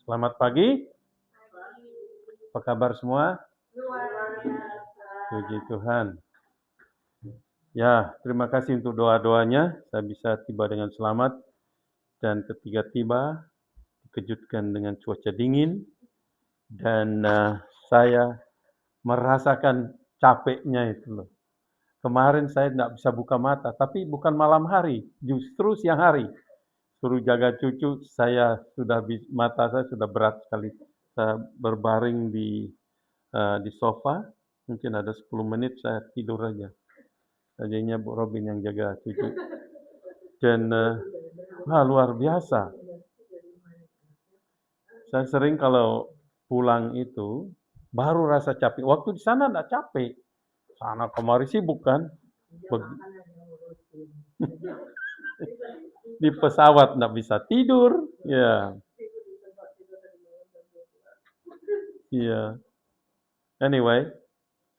Selamat pagi. Apa kabar semua? Puji Tuhan. Ya, terima kasih untuk doa-doanya. Saya bisa tiba dengan selamat. Dan ketika tiba, dikejutkan dengan cuaca dingin. Dan saya merasakan capeknya itu loh. Kemarin saya tidak bisa buka mata, tapi bukan malam hari, justru siang hari. Suruh jaga cucu, mata saya sudah berat sekali. Saya berbaring di sofa, mungkin ada 10 menit saya tidur aja. Jadinya Bu Robin yang jaga cucu. Dan luar biasa. Saya sering kalau pulang itu baru rasa capek. Waktu di sana enggak capek. Sana kemari sibuk kan. Di pesawat enggak bisa tidur. Ya. Iya. Anyway,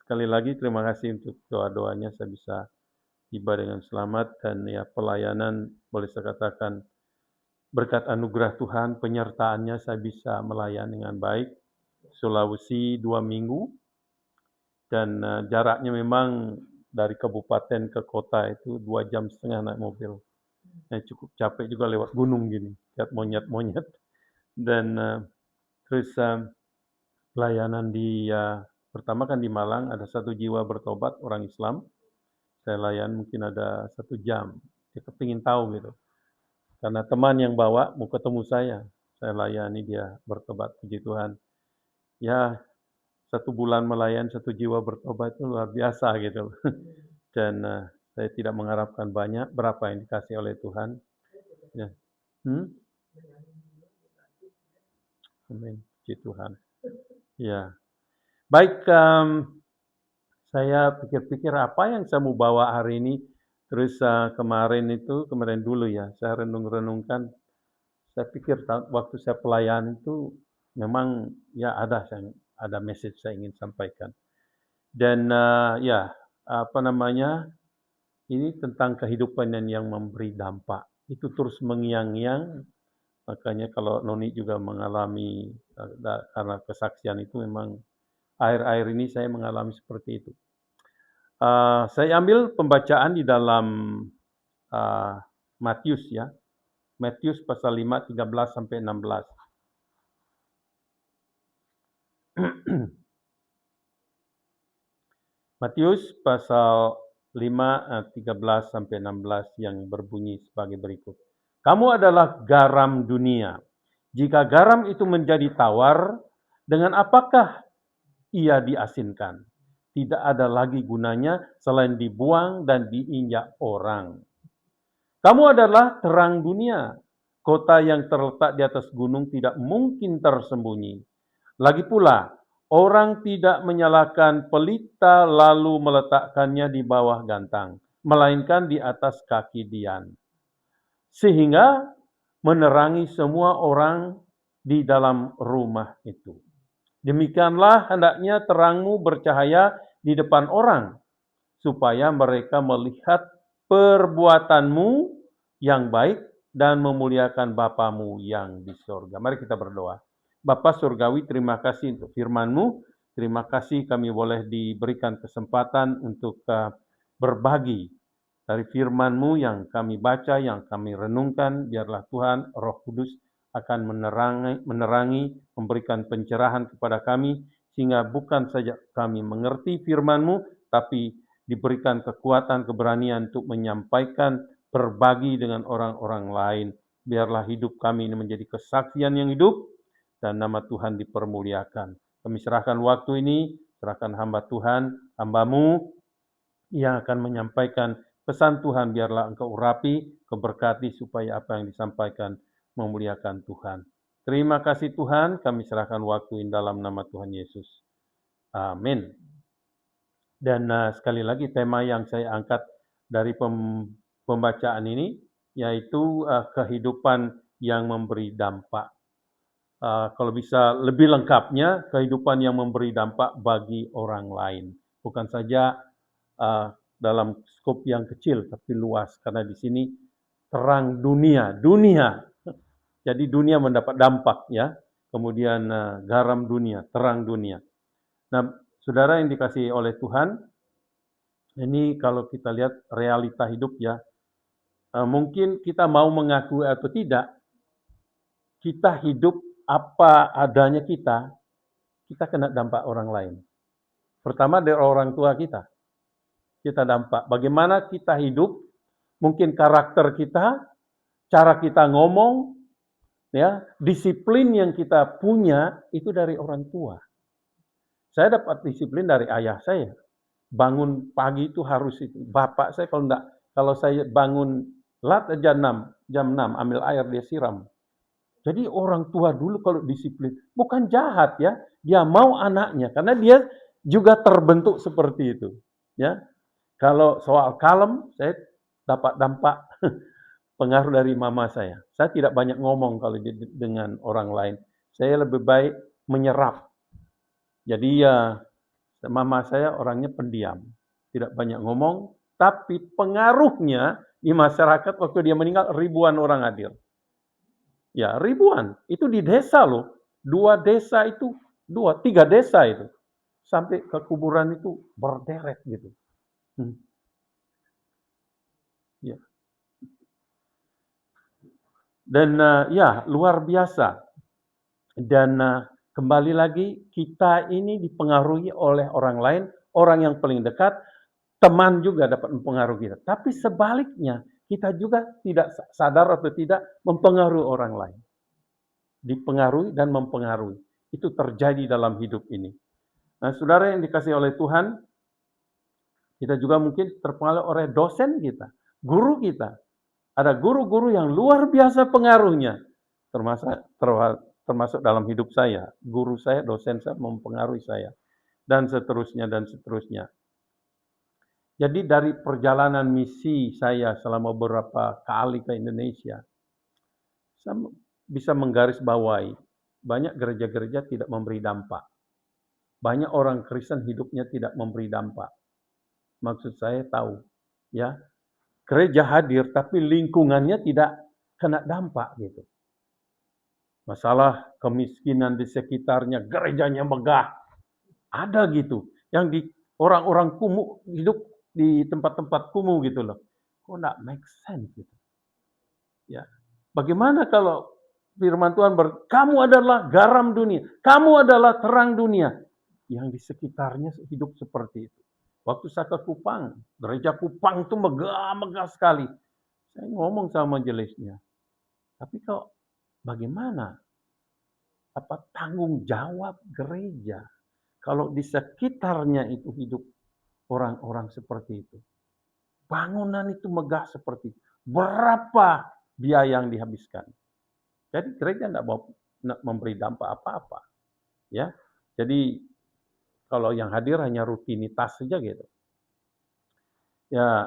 sekali lagi terima kasih untuk doa-doanya. Saya bisa tiba dengan selamat dan ya pelayanan boleh saya katakan berkat anugerah Tuhan, penyertaannya saya bisa melayani dengan baik. Sulawesi 2 minggu dan jaraknya memang dari kabupaten ke kota itu 2,5 jam naik mobil. Cukup capek juga lewat gunung gini, lihat monyet-monyet. Dan terus pelayanan di pertama kan di Malang ada 1 jiwa bertobat orang Islam. Saya layan mungkin ada 1 jam. Dia kepingin tahu gitu. Karena teman yang bawa mau ketemu saya layani dia bertobat, puji Tuhan. Ya, 1 bulan melayan 1 jiwa bertobat itu luar biasa gitu. Dan saya tidak mengharapkan banyak, berapa yang dikasih oleh Tuhan. Ya. Amin, puji Tuhan. Ya. Baik, saya pikir-pikir apa yang saya mau bawa hari ini. Terus kemarin dulu ya, saya renung-renungkan. Saya pikir waktu saya pelayanan itu memang ya ada message saya ingin sampaikan. Dan ini tentang kehidupan yang memberi dampak. Itu terus mengiang-iang, makanya kalau Noni juga mengalami, karena kesaksian itu memang akhir-akhir ini saya mengalami seperti itu. Saya ambil pembacaan di dalam Matius ya. Matius pasal 5, 13 sampai 16. Matius pasal 5, 13 sampai 16 yang berbunyi sebagai berikut. Kamu adalah garam dunia. Jika garam itu menjadi tawar, dengan apakah ia diasinkan? Tidak ada lagi gunanya selain dibuang dan diinjak orang. Kamu adalah terang dunia. Kota yang terletak di atas gunung tidak mungkin tersembunyi. Lagi pula, orang tidak menyalakan pelita lalu meletakkannya di bawah gantang, melainkan di atas kaki dian. Sehingga menerangi semua orang di dalam rumah itu. Demikianlah hendaknya terangmu bercahaya di depan orang, supaya mereka melihat perbuatanmu yang baik dan memuliakan Bapamu yang di sorga. Mari kita berdoa. Bapa Surgawi, terima kasih untuk firman-Mu. Terima kasih kami boleh diberikan kesempatan untuk berbagi dari firman-Mu yang kami baca, yang kami renungkan. Biarlah Tuhan, Roh Kudus akan menerangi, memberikan pencerahan kepada kami, sehingga bukan saja kami mengerti firman-Mu, tapi diberikan kekuatan, keberanian untuk menyampaikan, berbagi dengan orang-orang lain. Biarlah hidup kami ini menjadi kesaksian yang hidup, dan nama Tuhan dipermuliakan. Kami serahkan waktu ini, serahkan hamba Tuhan, hamba-Mu, yang akan menyampaikan pesan Tuhan. Biarlah Engkau urapi, keberkati, supaya apa yang disampaikan memuliakan Tuhan. Terima kasih Tuhan, kami serahkan waktu ini dalam nama Tuhan Yesus. Amin. Dan sekali lagi tema yang saya angkat dari pembacaan ini, yaitu kehidupan yang memberi dampak. Kalau bisa lebih lengkapnya, kehidupan yang memberi dampak bagi orang lain. Bukan saja dalam skop yang kecil, tapi luas. Karena di sini terang dunia. Jadi dunia mendapat dampak ya. kemudian garam dunia, terang dunia. Nah, saudara yang dikasihi oleh Tuhan, ini kalau kita lihat realita hidup ya, mungkin kita mau mengakui atau tidak, kita hidup apa adanya kita kena dampak orang lain. Pertama dari orang tua kita dampak. Bagaimana kita hidup, mungkin karakter kita, cara kita ngomong, ya, disiplin yang kita punya itu dari orang tua. Saya dapat disiplin dari ayah saya. Bangun pagi itu harus itu. Bapak saya kalau saya bangun jam 6 ambil air dia siram. Jadi orang tua dulu kalau disiplin, bukan jahat ya, dia mau anaknya karena dia juga terbentuk seperti itu. Ya, kalau soal kalem, saya dapat dampak pengaruh dari mama saya. Saya tidak banyak ngomong kalau dengan orang lain. Saya lebih baik menyerap. Jadi ya, mama saya orangnya pendiam, tidak banyak ngomong, tapi pengaruhnya di masyarakat waktu dia meninggal ribuan orang hadir. Ya, ribuan. Itu di desa loh. 3 desa itu. Sampai ke kuburan itu berderet gitu. Ya. Dan ya, luar biasa. Dan kembali lagi, kita ini dipengaruhi oleh orang lain, orang yang paling dekat, teman juga dapat mempengaruhi kita. Tapi sebaliknya, kita juga tidak sadar atau tidak mempengaruhi orang lain. Dipengaruhi dan mempengaruhi. Itu terjadi dalam hidup ini. Nah, saudara yang dikasihi oleh Tuhan, kita juga mungkin terpengaruh oleh dosen kita, guru kita. Ada guru-guru yang luar biasa pengaruhnya, termasuk dalam hidup saya. Guru saya, dosen saya mempengaruhi saya. Dan seterusnya, dan seterusnya. Jadi dari perjalanan misi saya selama beberapa kali ke Indonesia, saya bisa menggarisbawahi, banyak gereja-gereja tidak memberi dampak. Banyak orang Kristen hidupnya tidak memberi dampak. Maksud saya tahu, ya, gereja hadir tapi lingkungannya tidak kena dampak gitu. Masalah kemiskinan di sekitarnya, gerejanya megah, ada gitu. Yang di orang-orang kumuh hidup di tempat-tempat kumuh gitu loh. Kok enggak make sense gitu. Ya. Bagaimana kalau firman Tuhan kamu adalah garam dunia, kamu adalah terang dunia. Yang di sekitarnya hidup seperti itu. Waktu saya ke Kupang, gereja Kupang itu megah-megah sekali. Saya ngomong sama majelisnya, tapi kok bagaimana? Apa tanggung jawab gereja kalau di sekitarnya itu hidup orang-orang seperti itu? Bangunan itu megah seperti itu. Berapa biaya yang dihabiskan? Jadi gereja tidak mau memberi dampak apa-apa. Ya, jadi kalau yang hadir hanya rutinitas saja gitu. Ya,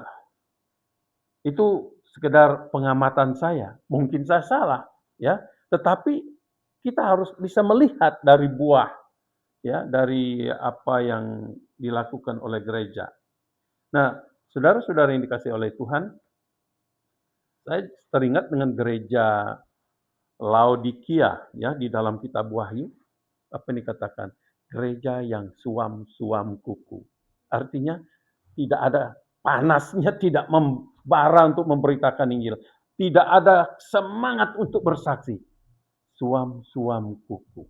itu sekedar pengamatan saya. Mungkin saya salah, ya. Tetapi kita harus bisa melihat dari buah, ya, dari apa yang dilakukan oleh gereja. Nah, saudara-saudara yang dikasihi oleh Tuhan, saya teringat dengan gereja Laodikia, ya, di dalam kitab Wahyu, apa yang dikatakan? Gereja yang suam-suam kuku. Artinya tidak ada panasnya, tidak membara untuk memberitakan Injil. Tidak ada semangat untuk bersaksi. Suam-suam kuku.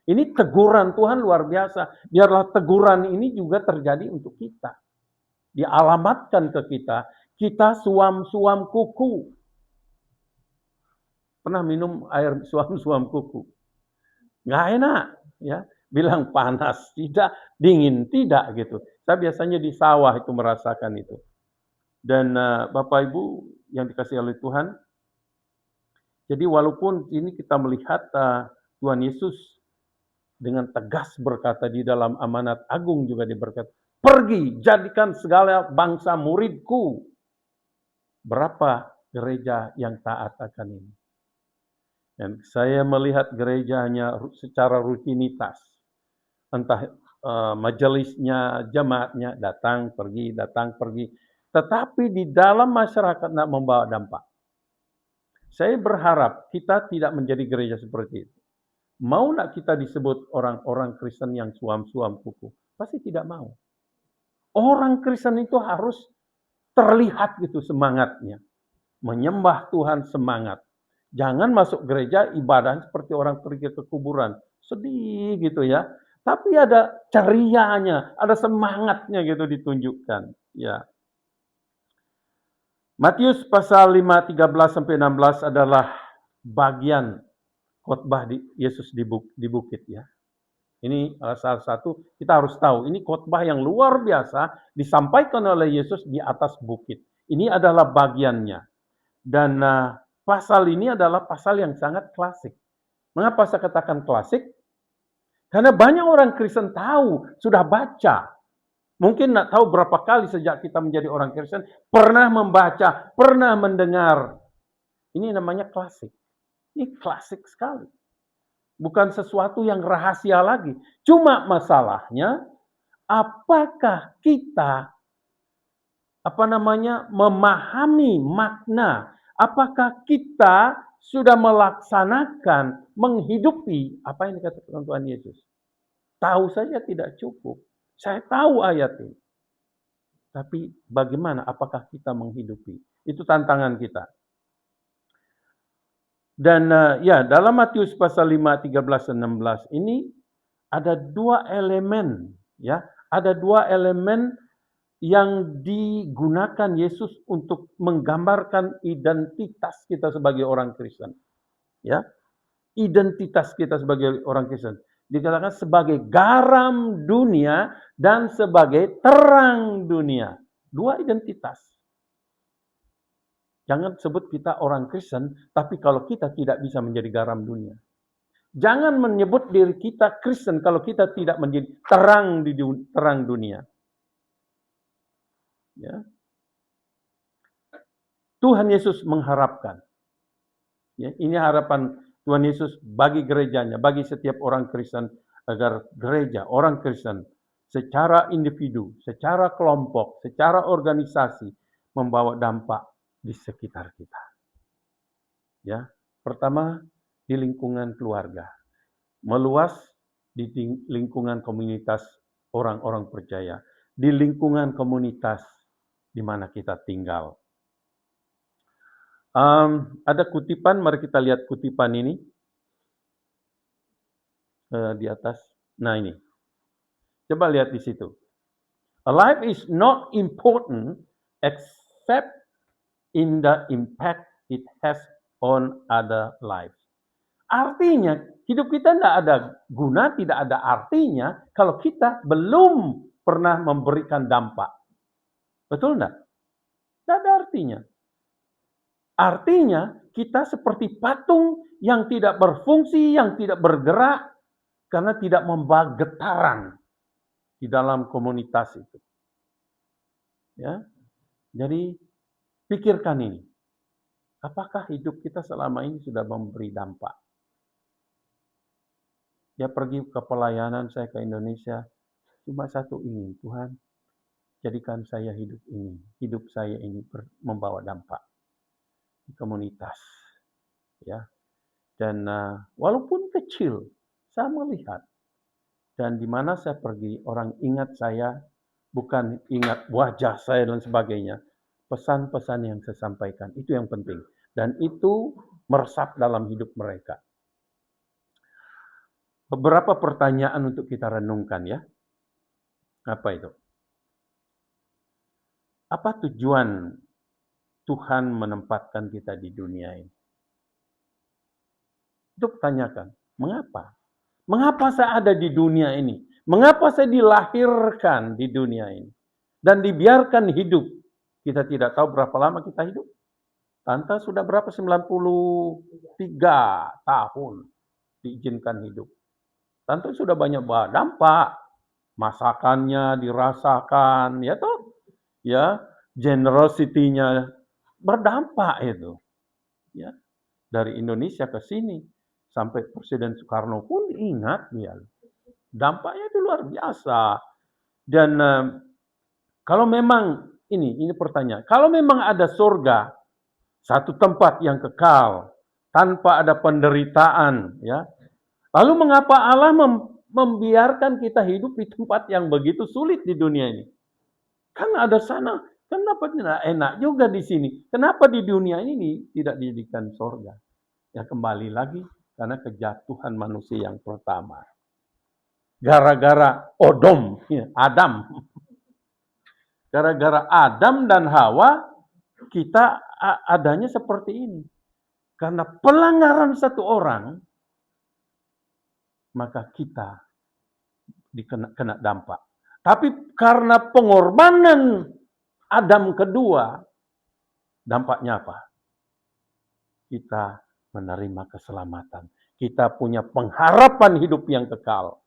Ini teguran Tuhan luar biasa. Biarlah teguran ini juga terjadi untuk kita. Dialamatkan ke kita suam-suam kuku. Pernah minum air suam-suam kuku? Nggak enak, ya. Bilang panas, tidak, dingin, tidak gitu. Saya biasanya di sawah itu merasakan itu. Dan Bapak Ibu yang dikasihi oleh Tuhan, jadi walaupun ini kita melihat Tuhan Yesus dengan tegas berkata di dalam amanat agung juga diberkata, pergi jadikan segala bangsa muridku. Berapa gereja yang taat akan ini? Dan saya melihat gereja hanya secara rutinitas. Entah majelisnya, jemaatnya datang, pergi. Tetapi di dalam masyarakat tidak membawa dampak. Saya berharap kita tidak menjadi gereja seperti itu. Mau nggak kita disebut orang-orang Kristen yang suam-suam kuku? Pasti tidak mau. Orang Kristen itu harus terlihat gitu semangatnya. Menyembah Tuhan semangat. Jangan masuk gereja ibadah seperti orang pergi ke kuburan. Sedih gitu ya. Tapi ada cerianya, ada semangatnya gitu ditunjukkan. Ya. Matius pasal 5, 13 sampai 16 adalah bagian khotbah Yesus di bukit ya. Ini salah satu kita harus tahu, ini khotbah yang luar biasa disampaikan oleh Yesus di atas bukit. Ini adalah bagiannya. Dan pasal ini adalah pasal yang sangat klasik. Mengapa saya katakan klasik? Karena banyak orang Kristen tahu, sudah baca. Mungkin tidak tahu berapa kali sejak kita menjadi orang Kristen, pernah membaca, pernah mendengar. Ini namanya klasik. Ini klasik sekali. Bukan sesuatu yang rahasia lagi. Cuma masalahnya, apakah kita memahami makna? Apakah kita sudah melaksanakan, menghidupi apa yang dikatakan Tuhan Yesus? Tahu saja tidak cukup. Saya tahu ayat ini. Tapi bagaimana? Apakah kita menghidupi? Itu tantangan kita. Dan dalam Matius pasal 5, 13 dan 16 ini ada dua elemen. Ya, ada dua elemen yang digunakan Yesus untuk menggambarkan identitas kita sebagai orang Kristen. Ya, identitas kita sebagai orang Kristen. Dikatakan sebagai garam dunia dan sebagai terang dunia. Dua identitas. Jangan sebut kita orang Kristen, tapi kalau kita tidak bisa menjadi garam dunia. Jangan menyebut diri kita Kristen kalau kita tidak menjadi terang dunia. Ya. Tuhan Yesus mengharapkan. Ya, ini harapan Tuhan Yesus bagi gerejanya, bagi setiap orang Kristen, agar gereja, orang Kristen, secara individu, secara kelompok, secara organisasi, membawa dampak di sekitar kita. Ya, pertama di lingkungan keluarga, meluas di lingkungan komunitas orang-orang percaya, di lingkungan komunitas di mana kita tinggal. Ada kutipan, mari kita lihat kutipan ini di atas. Nah ini, coba lihat di situ. A life is not important except in the impact it has on other lives. Artinya, hidup kita tidak ada guna, tidak ada artinya kalau kita belum pernah memberikan dampak. Betul enggak? Tidak ada artinya. Artinya, kita seperti patung yang tidak berfungsi, yang tidak bergerak, karena tidak membawa getaran di dalam komunitas itu. Ya, jadi pikirkan ini. Apakah hidup kita selama ini sudah memberi dampak? Ya, pergi ke pelayanan saya ke Indonesia, cuma satu ingin, Tuhan, jadikan saya hidup saya ini membawa dampak di komunitas, ya. Dan walaupun kecil, saya melihat, dan di mana saya pergi, orang ingat saya, bukan ingat wajah saya dan sebagainya. Pesan-pesan yang saya sampaikan, itu yang penting. Dan itu meresap dalam hidup mereka. Beberapa pertanyaan untuk kita renungkan ya. Apa itu? Apa tujuan Tuhan menempatkan kita di dunia ini? Itu pertanyakan, mengapa? Mengapa saya ada di dunia ini? Mengapa saya dilahirkan di dunia ini? Dan dibiarkan hidup. Kita tidak tahu berapa lama kita hidup. Tante sudah berapa? 93 tahun diizinkan hidup. Tante sudah banyak dampak. Masakannya dirasakan, ya toh? Ya, generosity-nya berdampak itu. Ya. Dari Indonesia ke sini sampai Presiden Soekarno pun ingat dia. Dampaknya itu luar biasa. Dan kalau memang ini pertanyaan, kalau memang ada surga, satu tempat yang kekal tanpa ada penderitaan, ya, Lalu mengapa Allah membiarkan kita hidup di tempat yang begitu sulit di dunia ini? Kan ada sana, kenapa tidak enak juga di sini? Kenapa di dunia ini tidak dijadikan sorga? Ya kembali lagi karena kejatuhan manusia yang pertama. Gara-gara Odom, ya, Adam. Gara-gara Adam dan Hawa, kita adanya seperti ini. Karena pelanggaran satu orang, maka kita kena dampak. Tapi karena pengorbanan Adam kedua, dampaknya apa? Kita menerima keselamatan. Kita punya pengharapan hidup yang kekal.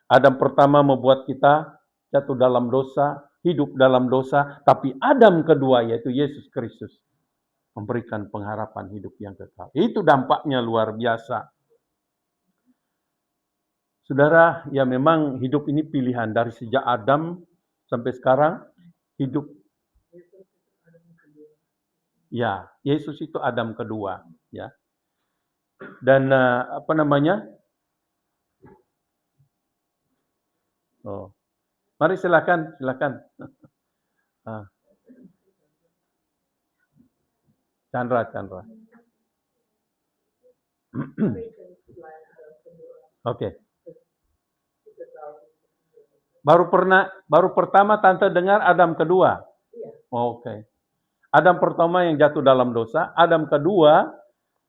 Adam pertama membuat kita jatuh dalam dosa, hidup dalam dosa, tapi Adam kedua yaitu Yesus Kristus memberikan pengharapan hidup yang kekal. Itu dampaknya luar biasa. Saudara, ya memang hidup ini pilihan dari sejak Adam sampai sekarang hidup. Ya, Yesus itu Adam kedua, ya. Dan apa namanya? Oh, mari silakan. Chandra. Oke. Baru pertama tante dengar Adam kedua. Oke. Adam pertama yang jatuh dalam dosa, Adam kedua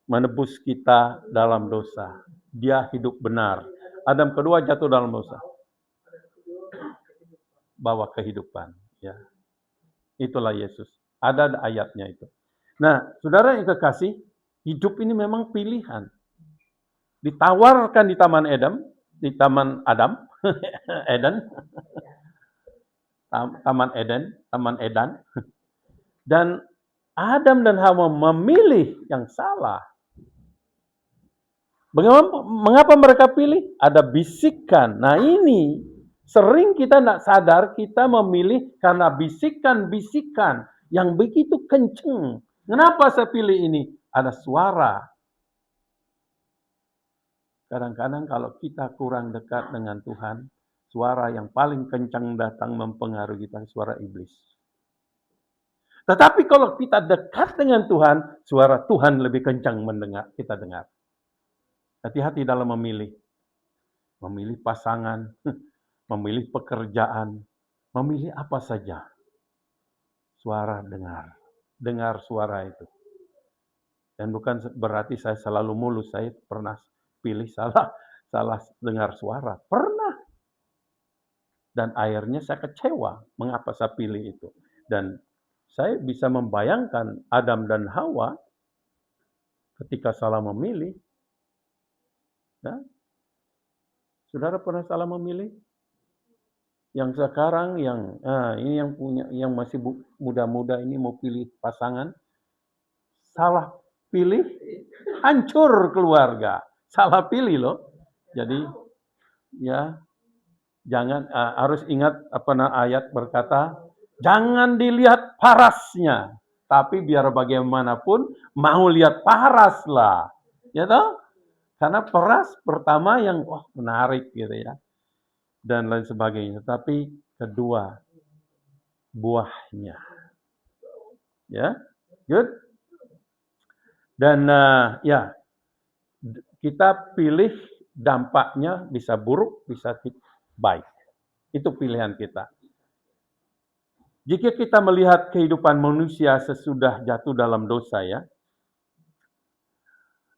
menebus kita dalam dosa. Dia hidup benar. Adam kedua jatuh dalam dosa. Bawa kehidupan, ya. Itulah Yesus. Ada ayatnya itu. Nah, saudara yang kekasih, hidup ini memang pilihan. Ditawarkan di Taman Eden, di Taman Adam, Eden, Taman Eden, dan Adam dan Hawa memilih yang salah. Mengapa mereka pilih? Ada bisikan. Nah ini sering kita tidak sadar kita memilih karena bisikan-bisikan yang begitu kenceng. Kenapa saya pilih ini? Ada suara. Kadang-kadang kalau kita kurang dekat dengan Tuhan, suara yang paling kencang datang mempengaruhi kita, suara iblis. Tetapi kalau kita dekat dengan Tuhan, suara Tuhan lebih kencang kita dengar. Hati-hati dalam memilih. Memilih pasangan, memilih pekerjaan, memilih apa saja. Suara dengar suara itu. Dan bukan berarti saya selalu mulus, saya pernah pilih salah dengar suara. Pernah. Dan akhirnya saya kecewa mengapa saya pilih itu. Dan saya bisa membayangkan Adam dan Hawa ketika salah memilih. Ya. Saudara pernah salah memilih? Yang sekarang ini yang masih muda-muda ini mau pilih pasangan, salah pilih, hancur keluarga. Salah pilih loh. Jadi ya jangan harus ingat ayat berkata, jangan dilihat parasnya, tapi biar bagaimanapun mau lihat paras lah. Ya toh? Karena peras pertama yang menarik gitu ya. Dan lain sebagainya. Tapi kedua, buahnya. Ya, good. Dan ya, kita pilih dampaknya bisa buruk, bisa baik. Itu pilihan kita. Jika kita melihat kehidupan manusia sesudah jatuh dalam dosa ya,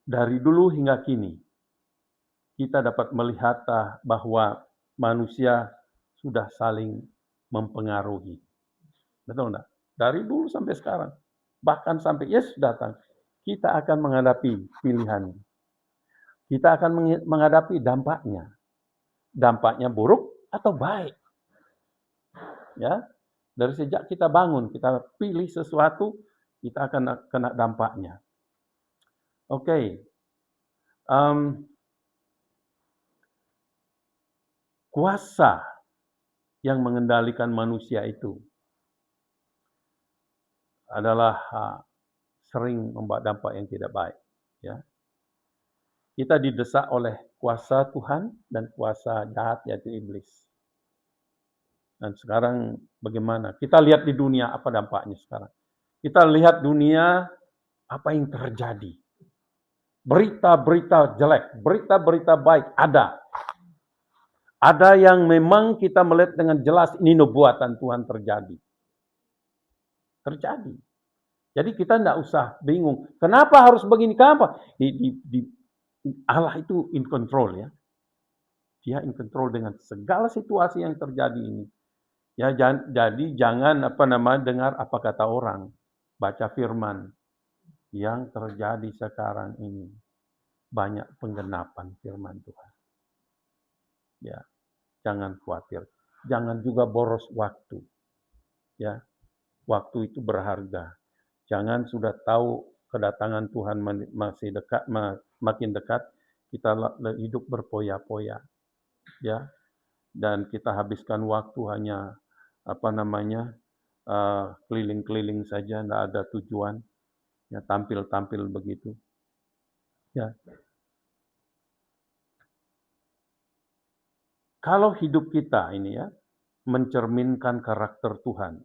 dari dulu hingga kini, kita dapat melihat bahwa manusia sudah saling mempengaruhi. Betul enggak? Dari dulu sampai sekarang. Bahkan sampai Yesus datang, kita akan menghadapi pilihan. Kita akan menghadapi dampaknya. Dampaknya buruk atau baik. Ya, dari sejak kita bangun, kita pilih sesuatu, kita akan kena dampaknya. Oke. Kuasa yang mengendalikan manusia itu adalah sering membawa dampak yang tidak baik. Ya. Kita didesak oleh kuasa Tuhan dan kuasa jahat yaitu iblis. Dan sekarang bagaimana? Kita lihat di dunia apa dampaknya sekarang. Kita lihat dunia apa yang terjadi. Berita-berita jelek, berita-berita baik ada. Ada yang memang kita melihat dengan jelas ini nubuatan Tuhan terjadi. Terjadi. Jadi kita tidak usah bingung. Kenapa harus begini? Kenapa? Allah itu in control ya. Dia in control dengan segala situasi yang terjadi ini. Ya, jadi jangan dengar apa kata orang, baca firman yang terjadi sekarang ini. Banyak penggenapan firman Tuhan. Ya, jangan khawatir. Jangan juga boros waktu. Ya, waktu itu berharga. Jangan sudah tahu kedatangan Tuhan masih dekat, makin dekat, kita hidup berpoya-poya. Ya, dan kita habiskan waktu hanya keliling-keliling saja, tidak ada tujuan, ya tampil-tampil begitu. Ya, kalau hidup kita ini ya mencerminkan karakter Tuhan,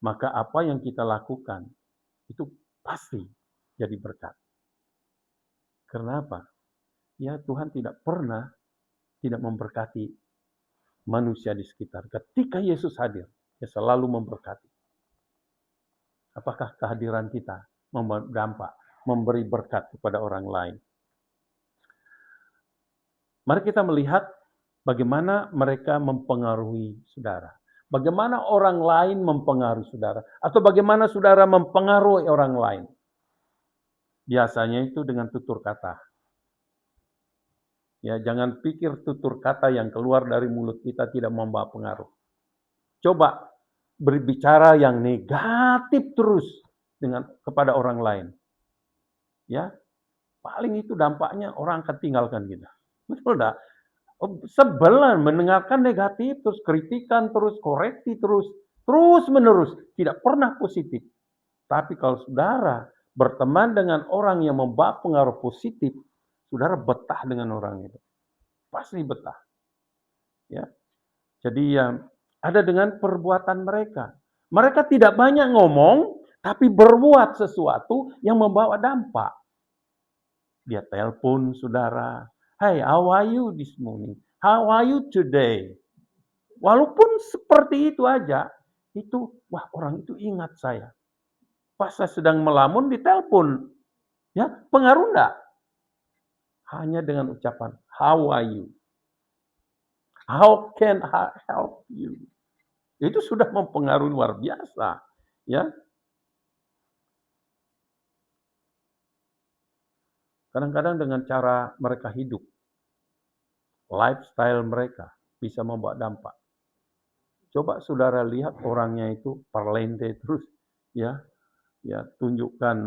maka apa yang kita lakukan itu pasti jadi berkat. Kenapa? Ya Tuhan tidak pernah tidak memberkati manusia di sekitar. Ketika Yesus hadir, dia selalu memberkati. Apakah kehadiran kita berdampak, memberi berkat kepada orang lain? Mari kita melihat bagaimana mereka mempengaruhi saudara. Bagaimana orang lain mempengaruhi saudara. Atau bagaimana saudara mempengaruhi orang lain. Biasanya itu dengan tutur kata. Ya, jangan pikir tutur kata yang keluar dari mulut kita tidak membawa pengaruh. Coba berbicara yang negatif terus kepada orang lain. Ya, paling itu dampaknya orang akan tinggalkan kita. Betul enggak? Sebel mendengarkan negatif, terus kritikan, terus koreksi, terus menerus. Tidak pernah positif. Tapi kalau saudara berteman dengan orang yang membawa pengaruh positif, saudara betah dengan orang itu. Pasti betah. Ya. Jadi ada dengan perbuatan mereka. Mereka tidak banyak ngomong, tapi berbuat sesuatu yang membawa dampak. Dia telepon saudara, "Hey, how are you this morning? How are you today?" Walaupun seperti itu aja, orang itu ingat saya. Pas saya sedang melamun ditelepon. Ya, pengaruh enggak? Hanya dengan ucapan, "How are you? How can I help you?" Itu sudah mempengaruhi luar biasa, ya. Kadang-kadang dengan cara mereka hidup, lifestyle mereka bisa membawa dampak. Coba saudara lihat orangnya itu parlente terus, ya tunjukkan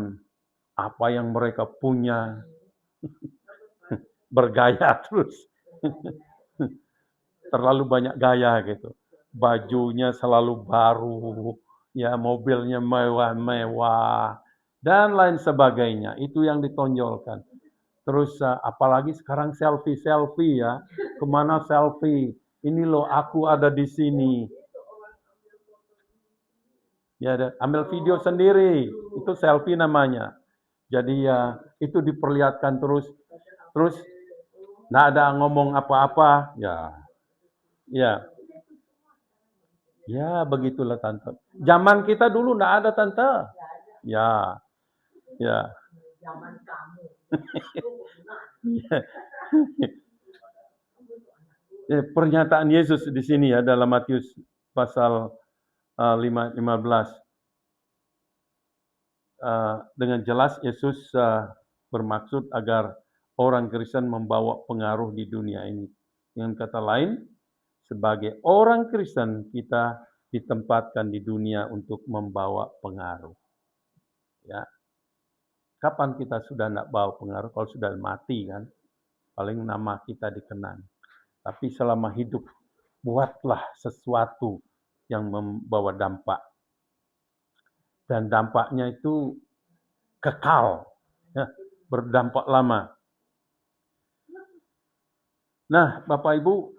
apa yang mereka punya, bergaya terus, terlalu banyak gaya gitu, bajunya selalu baru, ya mobilnya mewah-mewah dan lain sebagainya. Itu yang ditonjolkan. Terus apalagi sekarang selfie ya, kemana selfie? Ini loh aku ada di sini. Ya, ambil video sendiri, itu selfie namanya. Jadi ya itu diperlihatkan terus nggak ada ngomong apa-apa, ya begitulah tante. Zaman kita dulu nggak ada tante, ya. Zaman kamu. Pernyataan Yesus di sini ya dalam Matius pasal 15. Dengan jelas Yesus bermaksud agar orang Kristen membawa pengaruh di dunia ini. Dengan kata lain, sebagai orang Kristen kita ditempatkan di dunia untuk membawa pengaruh. Ya. Kapan kita sudah tidak bawa pengaruh? Kalau sudah mati kan, paling nama kita dikenang. Tapi selama hidup, buatlah sesuatu yang membawa dampak. Dan dampaknya itu kekal, ya, berdampak lama. Nah, Bapak Ibu,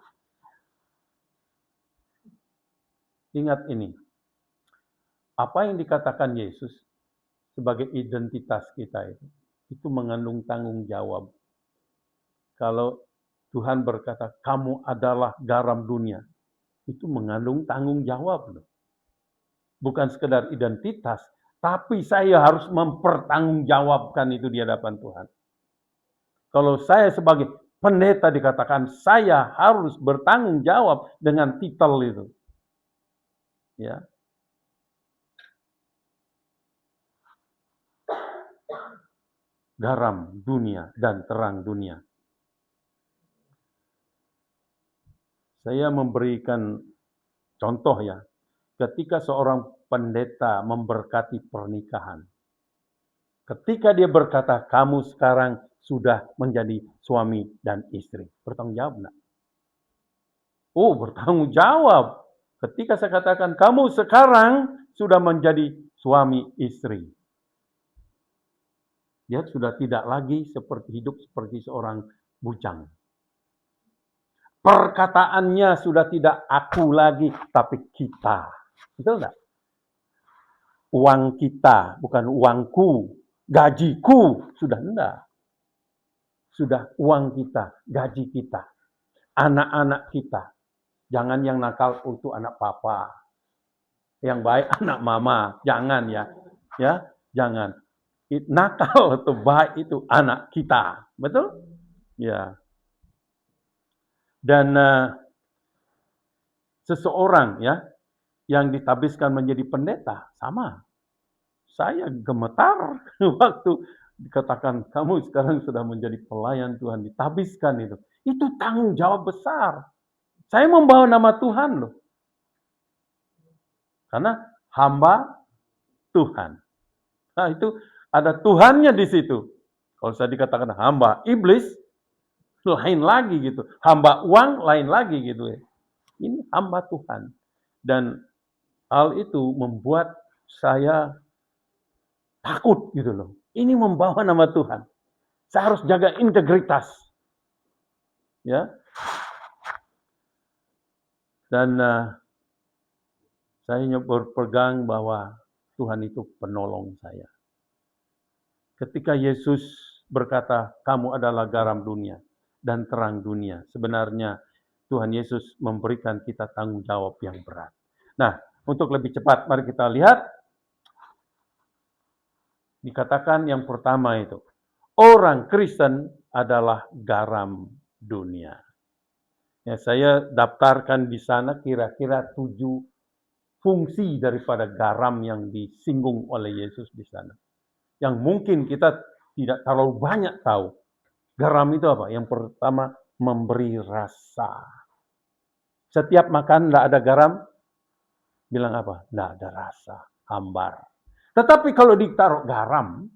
ingat ini. Apa yang dikatakan Yesus sebagai identitas kita itu mengandung tanggung jawab. Kalau Tuhan berkata, kamu adalah garam dunia, itu mengandung tanggung jawab. Bukan sekedar identitas, tapi saya harus mempertanggungjawabkan itu di hadapan Tuhan. Kalau saya sebagai pendeta dikatakan, saya harus bertanggung jawab dengan titel itu. Ya. Garam dunia dan terang dunia. Saya memberikan contoh ya, ketika seorang pendeta memberkati pernikahan. Ketika dia berkata, kamu sekarang sudah menjadi suami dan istri. Bertanggung jawab enggak? Oh, bertanggung jawab. Ketika saya katakan, kamu sekarang sudah menjadi suami istri. Dia sudah tidak lagi hidup seperti seorang bujang. Perkataannya sudah tidak aku lagi, tapi kita. Betul enggak? Uang kita, bukan uangku. Gajiku, sudah enggak. Sudah uang kita, gaji kita. Anak-anak kita. Jangan yang nakal itu anak papa. Yang baik anak mama. Jangan ya. Ya, jangan. Nakal atau baik itu anak kita. Betul? Ya. Dan seseorang ya yang ditabiskan menjadi pendeta sama. Saya gemetar waktu dikatakan kamu sekarang sudah menjadi pelayan Tuhan, ditabiskan itu. Itu tanggung jawab besar. Saya membawa nama Tuhan loh. Karena hamba Tuhan. Nah, itu ada Tuhannya di situ. Kalau saya dikatakan hamba iblis, lain lagi gitu. Hamba uang, lain lagi gitu ya. Ini hamba Tuhan. Dan hal itu membuat saya takut gitu loh. Ini membawa nama Tuhan. Saya harus jaga integritas. Ya. Dan saya berpegang bahwa Tuhan itu penolong saya. Ketika Yesus berkata, kamu adalah garam dunia dan terang dunia. Sebenarnya Tuhan Yesus memberikan kita tanggung jawab yang berat. Nah, untuk lebih cepat, mari kita lihat. Dikatakan yang pertama itu, orang Kristen adalah garam dunia. Ya, saya daftarkan di sana kira-kira 7 fungsi daripada garam yang disinggung oleh Yesus di sana. Yang mungkin kita tidak terlalu banyak tahu. Garam itu apa? Yang pertama, memberi rasa. Setiap makan tidak ada garam, bilang apa? Tidak ada rasa, hambar. Tetapi kalau ditaruh garam,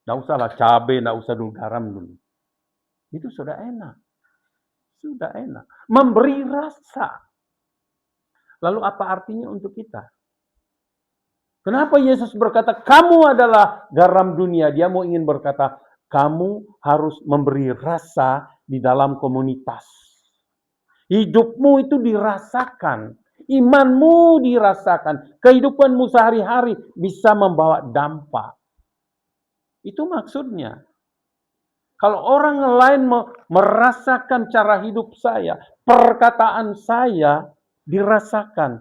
tidak usahlah cabai, tidak usah dulu garam dulu. Itu sudah enak. Sudah enak. Memberi rasa. Lalu apa artinya untuk kita? Kenapa Yesus berkata, kamu adalah garam dunia? Dia mau ingin berkata, kamu harus memberi rasa di dalam komunitas. Hidupmu itu dirasakan. Imanmu dirasakan. Kehidupanmu sehari-hari bisa membawa dampak. Itu maksudnya. Kalau orang lain merasakan cara hidup saya, perkataan saya dirasakan,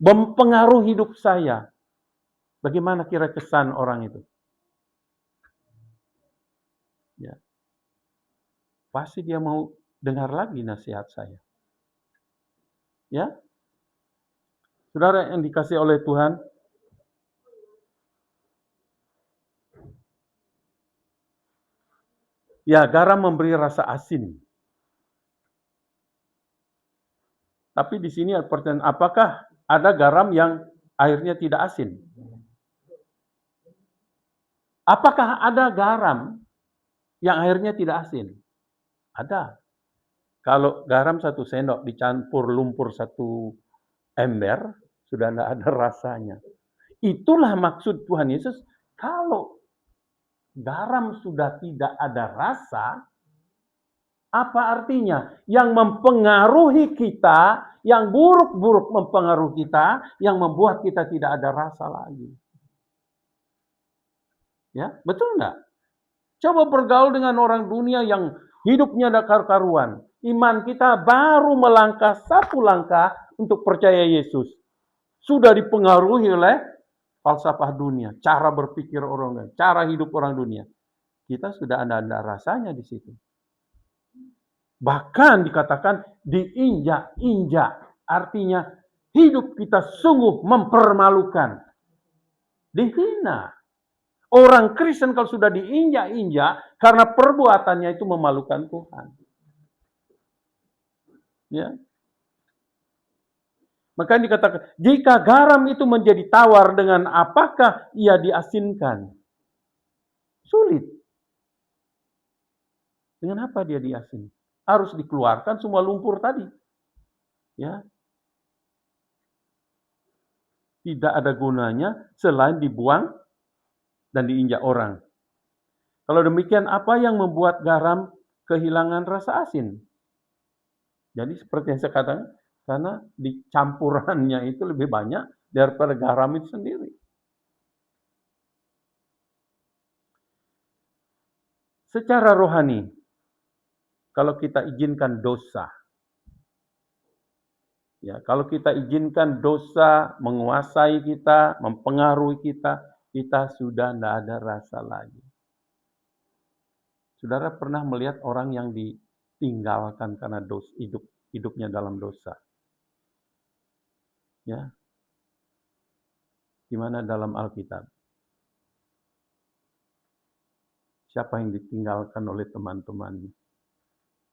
mempengaruhi hidup saya. Bagaimana kira kesan orang itu? Ya. Pasti dia mau dengar lagi nasihat saya. Ya. Saudara yang dikasih oleh Tuhan, ya, garam memberi rasa asin. Tapi di sini pertanyaan, apakah ada garam yang airnya tidak asin? Apakah ada garam yang airnya tidak asin? Ada. Kalau garam 1 sendok dicampur lumpur 1 ember, sudah tidak ada rasanya. Itulah maksud Tuhan Yesus, kalau garam sudah tidak ada rasa, Apa artinya? Yang mempengaruhi kita, yang buruk-buruk mempengaruhi kita, yang membuat kita tidak ada rasa lagi. Ya, betul nggak? Coba bergaul dengan orang dunia yang hidupnya ada karu-karuan. Iman kita baru melangkah satu langkah untuk percaya Yesus. Sudah dipengaruhi oleh falsafah dunia, cara berpikir orang dunia, cara hidup orang dunia. Kita sudah ada rasanya di situ. Bahkan dikatakan diinjak-injak. Artinya hidup kita sungguh mempermalukan. Dihina. Orang Kristen kalau sudah diinjak-injak karena perbuatannya itu memalukan Tuhan. Ya. Maka dikatakan, jika garam itu menjadi tawar, dengan apakah ia diasinkan? Sulit. Dengan apa dia diasin? Harus dikeluarkan semua lumpur tadi. Ya. Tidak ada gunanya selain dibuang dan diinjak orang. Kalau demikian, apa yang membuat garam kehilangan rasa asin? Jadi seperti yang saya katakan, karena dicampurannya itu lebih banyak daripada garam itu sendiri. Secara rohani, kalau kita izinkan dosa, ya, kalau kita izinkan dosa menguasai kita, mempengaruhi kita, kita sudah tidak ada rasa lagi. Saudara pernah melihat orang yang ditinggalkan karena hidupnya dalam dosa? Ya, gimana dalam Alkitab? Siapa yang ditinggalkan oleh teman-temannya?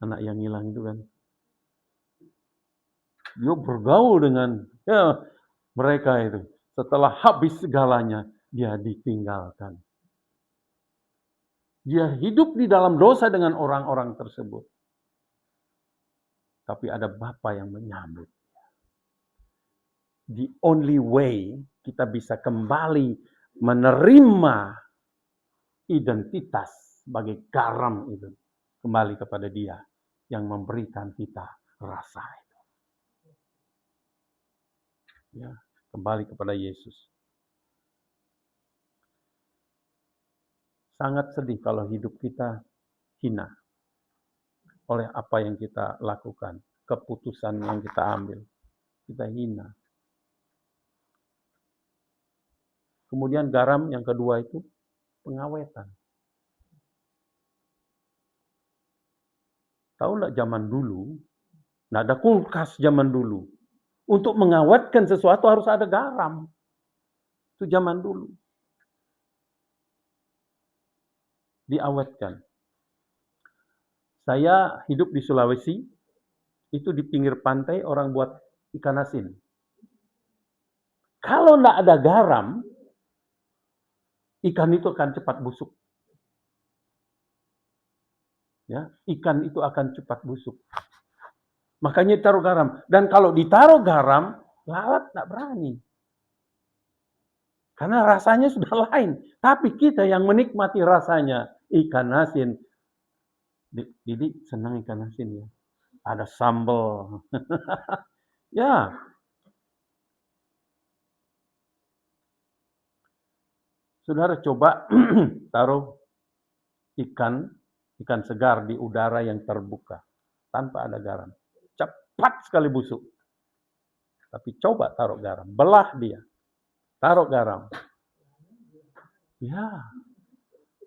Anak yang hilang itu kan. Dia bergaul dengan mereka itu. Setelah habis segalanya, dia ditinggalkan. Dia hidup di dalam dosa dengan orang-orang tersebut. Tapi ada Bapa yang menyambut. The only way kita bisa kembali menerima identitas sebagai garam itu. Kembali kepada Dia yang memberikan kita rasa itu. Ya, kembali kepada Yesus. Sangat sedih kalau hidup kita hina oleh apa yang kita lakukan, keputusan yang kita ambil. Kita hina. Kemudian garam yang kedua itu pengawetan. Tahu nggak zaman dulu, nggak ada kulkas zaman dulu. Untuk mengawetkan sesuatu harus ada garam. Itu zaman dulu. Diawetkan. Saya hidup di Sulawesi, itu di pinggir pantai orang buat ikan asin. Kalau nggak ada garam, ikan itu akan cepat busuk. Ya, ikan itu akan cepat busuk. Makanya taruh garam. Dan kalau ditaruh garam, lalat nggak berani. Karena rasanya sudah lain. Tapi kita yang menikmati rasanya ikan asin. Didi senang ikan asin ya. Ada sambal. Ya. Saudara coba taruh ikan segar di udara yang terbuka. Tanpa ada garam. Cepat sekali busuk. Tapi coba taruh garam. Belah dia. Taruh garam. Ya.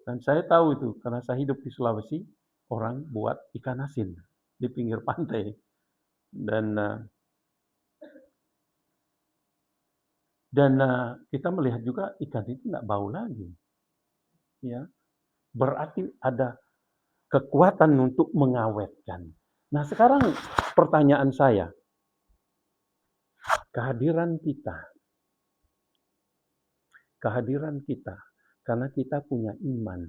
Dan saya tahu itu. Karena saya hidup di Sulawesi. Orang buat ikan asin. Di pinggir pantai. Dan kita melihat juga ikan itu tidak bau lagi. Ya. Berarti ada kekuatan untuk mengawetkan. Nah sekarang pertanyaan saya. Kehadiran kita, karena kita punya iman.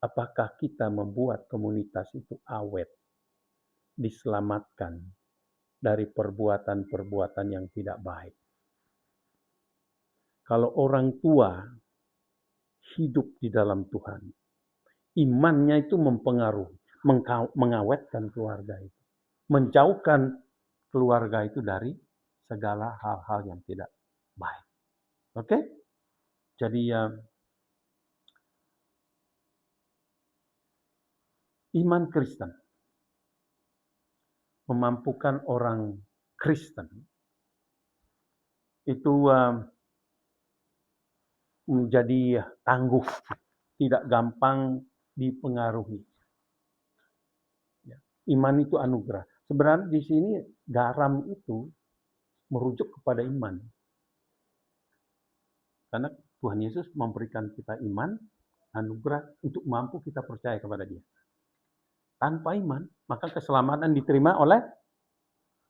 Apakah kita membuat komunitas itu awet, diselamatkan dari perbuatan-perbuatan yang tidak baik? Kalau orang tua hidup di dalam Tuhan, imannya itu mempengaruhi. mengawetkan keluarga itu. Menjauhkan keluarga itu dari segala hal-hal yang tidak baik. Oke? Jadi iman Kristen memampukan orang Kristen itu menjadi tangguh, tidak gampang dipengaruhi. Iman itu anugerah. Sebenarnya di sini garam itu merujuk kepada iman. Karena Tuhan Yesus memberikan kita iman, anugerah untuk mampu kita percaya kepada Dia. Tanpa iman, maka keselamatan diterima oleh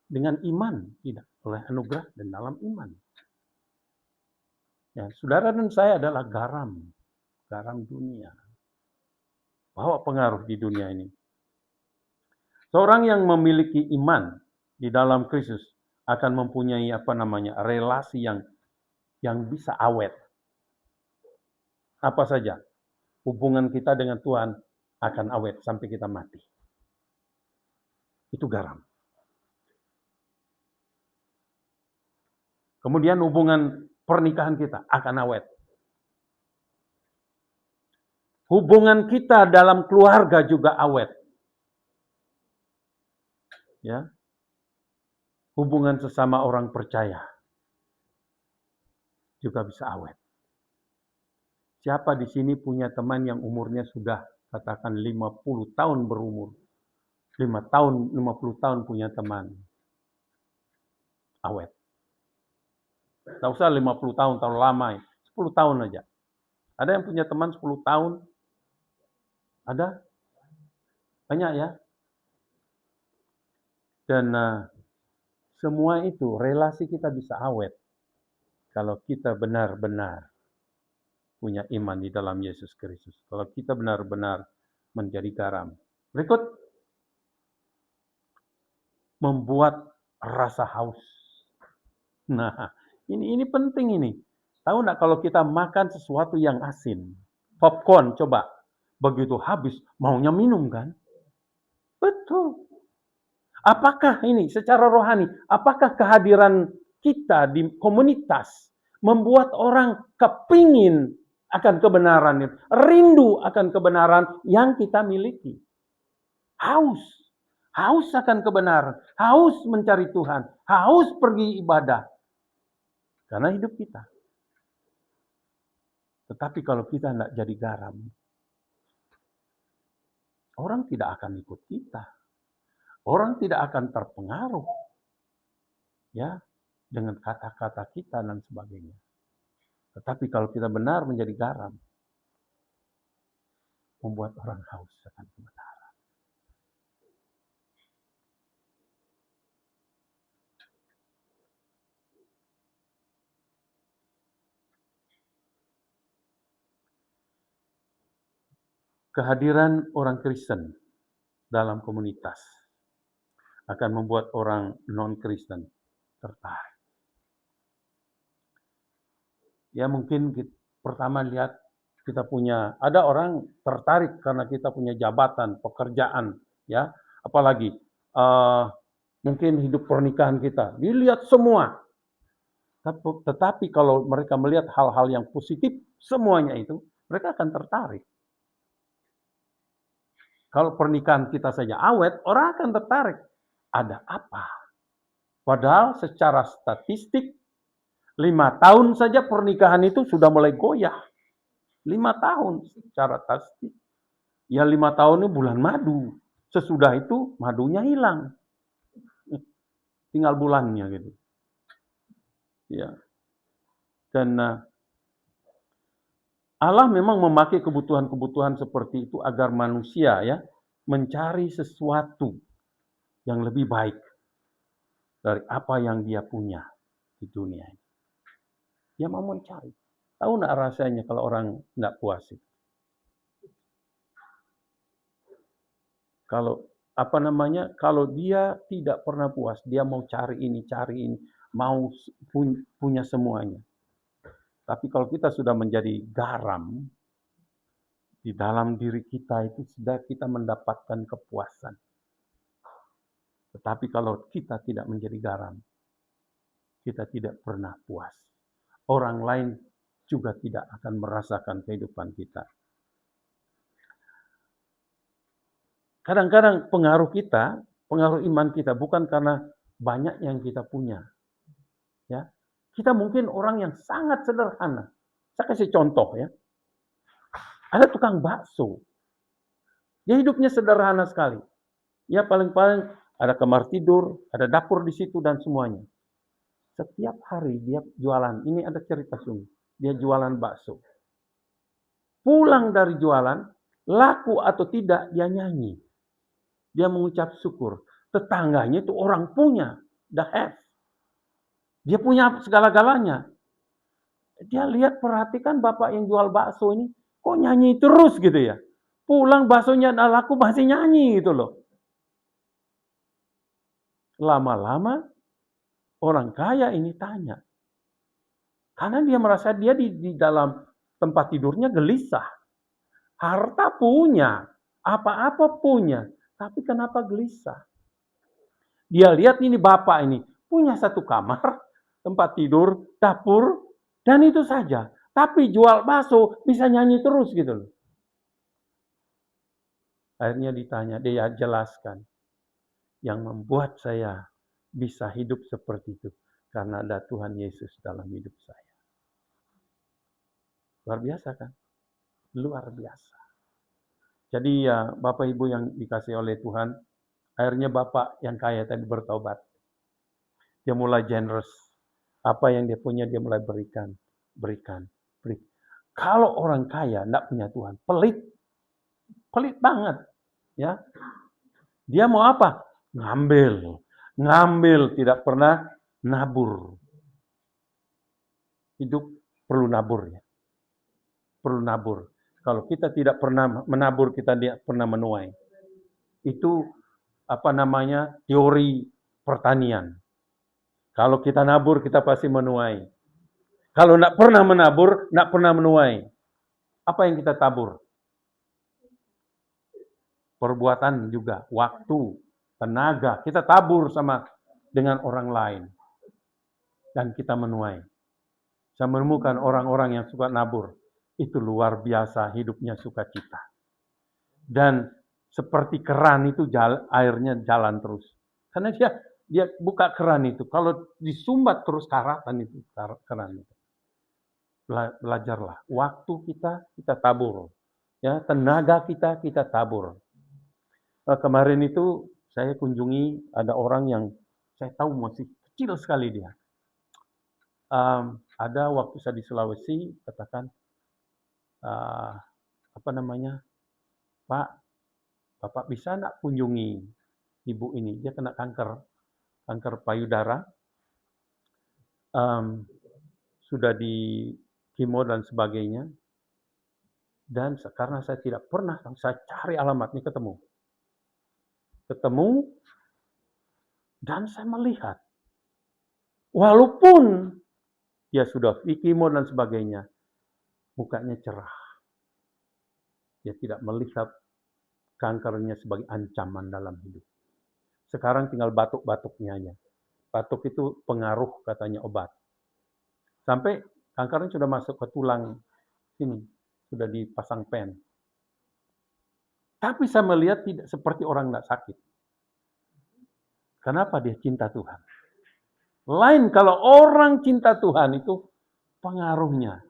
dengan iman, tidak oleh anugerah dan dalam iman. Ya, saudara dan saya adalah garam dunia. Bawa pengaruh di dunia ini. Seorang yang memiliki iman di dalam Kristus akan mempunyai relasi yang bisa awet. Apa saja? Hubungan kita dengan Tuhan akan awet sampai kita mati. Itu garam. Kemudian hubungan pernikahan kita akan awet. Hubungan kita dalam keluarga juga awet. Ya. Hubungan sesama orang percaya juga bisa awet. Siapa di sini punya teman yang umurnya sudah katakan 50 tahun berumur? 50 tahun punya teman. Awet. Tidak usah 50 tahun, terlalu lama. 10 tahun aja. Ada yang punya teman 10 tahun? Ada? Banyak ya? Dan semua itu, relasi kita bisa awet. Kalau kita benar-benar punya iman di dalam Yesus Kristus. Kalau kita benar-benar menjadi garam. Berikut, membuat rasa haus. Nah, ini penting ini. Tahu nggak kalau kita makan sesuatu yang asin, popcorn coba, begitu habis maunya minum kan? Betul. Apakah ini secara rohani, apakah kehadiran kita di komunitas membuat orang kepingin akan kebenaran, rindu akan kebenaran yang kita miliki? Haus akan kebenaran, haus mencari Tuhan, haus pergi ibadah. Karena hidup kita. Tetapi kalau kita tidak jadi garam, orang tidak akan ikut kita. Orang tidak akan terpengaruh ya dengan kata-kata kita dan sebagainya. Tetapi kalau kita benar menjadi garam, membuat orang haus akan kebenaran. Kehadiran orang Kristen dalam komunitas akan membuat orang non-Kristen tertarik. Ya mungkin pertama lihat kita punya, ada orang tertarik karena kita punya jabatan, pekerjaan, ya, apalagi mungkin hidup pernikahan kita, dilihat semua. Tetapi kalau mereka melihat hal-hal yang positif, semuanya itu, mereka akan tertarik. Kalau pernikahan kita saja awet, orang akan tertarik. Ada apa? Padahal secara statistik, 5 tahun saja pernikahan itu sudah mulai goyah. 5 tahun secara statistik. Ya 5 tahun ini bulan madu. Sesudah itu madunya hilang. Tinggal bulannya gitu. Ya. Dan Allah memang memakai kebutuhan-kebutuhan seperti itu agar manusia ya mencari sesuatu yang lebih baik dari apa yang dia punya di dunia ini. Dia mau mencari. Tahu nggak rasanya kalau orang nggak puas itu? Kalau kalau dia tidak pernah puas, dia mau cari ini, mau punya semuanya. Tapi kalau kita sudah menjadi garam, Di dalam diri kita itu sudah kita mendapatkan kepuasan. Tetapi kalau kita tidak menjadi garam, kita tidak pernah puas. Orang lain juga tidak akan merasakan kehidupan kita. Kadang-kadang pengaruh kita, pengaruh iman kita bukan karena banyak yang kita punya. Ya, kita mungkin orang yang sangat sederhana. Saya kasih contoh ya. Ada tukang bakso. Dia hidupnya sederhana sekali. Ya paling-paling ada kamar tidur, ada dapur di situ dan semuanya. Setiap hari dia jualan. Ini ada cerita sungguh. Dia jualan bakso. Pulang dari jualan, laku atau tidak dia nyanyi. Dia mengucap syukur. Tetangganya itu orang punya, the have. Dia punya segala-galanya. Dia lihat perhatikan bapak yang jual bakso ini, kok nyanyi terus gitu ya. Pulang baksonya udah laku masih nyanyi gitu loh. Lama-lama orang kaya ini tanya. Karena dia merasa dia di dalam tempat tidurnya gelisah. Harta punya, apa-apa punya, tapi kenapa gelisah? Dia lihat ini bapak ini punya satu kamar, tempat tidur, dapur, dan itu saja. Tapi jual bakso bisa nyanyi terus gitu loh. Akhirnya ditanya, dia jelaskan. Yang membuat saya bisa hidup seperti itu. Karena ada Tuhan Yesus dalam hidup saya. Luar biasa kan? Luar biasa. Jadi ya Bapak Ibu yang dikasih oleh Tuhan, akhirnya Bapak yang kaya tadi bertobat. Dia mulai generous. Apa yang dia punya dia mulai berikan. Berikan. Kalau orang kaya tidak punya Tuhan, pelit. Pelit banget. Ya, dia mau apa? Ngambil. Ngambil, tidak pernah nabur. Hidup perlu nabur ya. Perlu nabur. Kalau kita tidak pernah menabur, kita tidak pernah menuai. Itu teori pertanian. Kalau kita nabur, kita pasti menuai. Kalau tidak pernah menabur, tidak pernah menuai. Apa yang kita tabur? Perbuatan juga, waktu, tenaga. Kita tabur sama dengan orang lain. Dan kita menuai. Saya menemukan orang-orang yang suka nabur. Itu luar biasa hidupnya sukacita. Dan seperti keran itu airnya jalan terus. Karena dia buka keran itu. Kalau disumbat terus karatan itu keran itu. Belajarlah. Waktu kita tabur. Ya, tenaga kita tabur. Kemarin itu saya kunjungi ada orang yang saya tahu masih kecil sekali dia. Ada waktu saya di Sulawesi, katakan, Pak, Bapak bisa enggak kunjungi ibu ini? Dia kena kanker payudara, sudah di kemo dan sebagainya. Dan karena saya tidak pernah, saya cari alamatnya ketemu. Dan saya melihat, walaupun dia sudah di kemo dan sebagainya, mukanya cerah. Dia tidak melihat kankernya sebagai ancaman dalam hidup. Sekarang tinggal batuk-batuknya aja. Batuk itu pengaruh katanya obat. Sampai kankernya sudah masuk ke tulang sini, sudah dipasang pen. Tapi saya melihat tidak seperti orang tidak sakit. Kenapa? Dia cinta Tuhan. Lain kalau orang cinta Tuhan itu pengaruhnya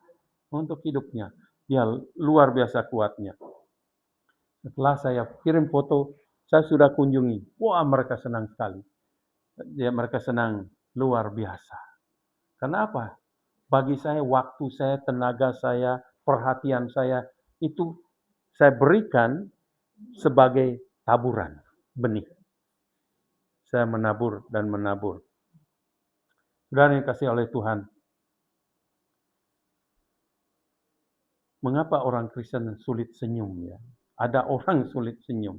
untuk hidupnya. Dia luar biasa kuatnya. Setelah saya kirim foto, saya sudah kunjungi. Wah, mereka senang sekali. Mereka senang luar biasa. Kenapa? Bagi saya, waktu saya, tenaga saya, perhatian saya, itu saya berikan sebagai taburan benih. Saya menabur dan menabur. Saudara yang kasih oleh Tuhan, mengapa orang Kristen sulit senyum ya? Ada orang sulit senyum.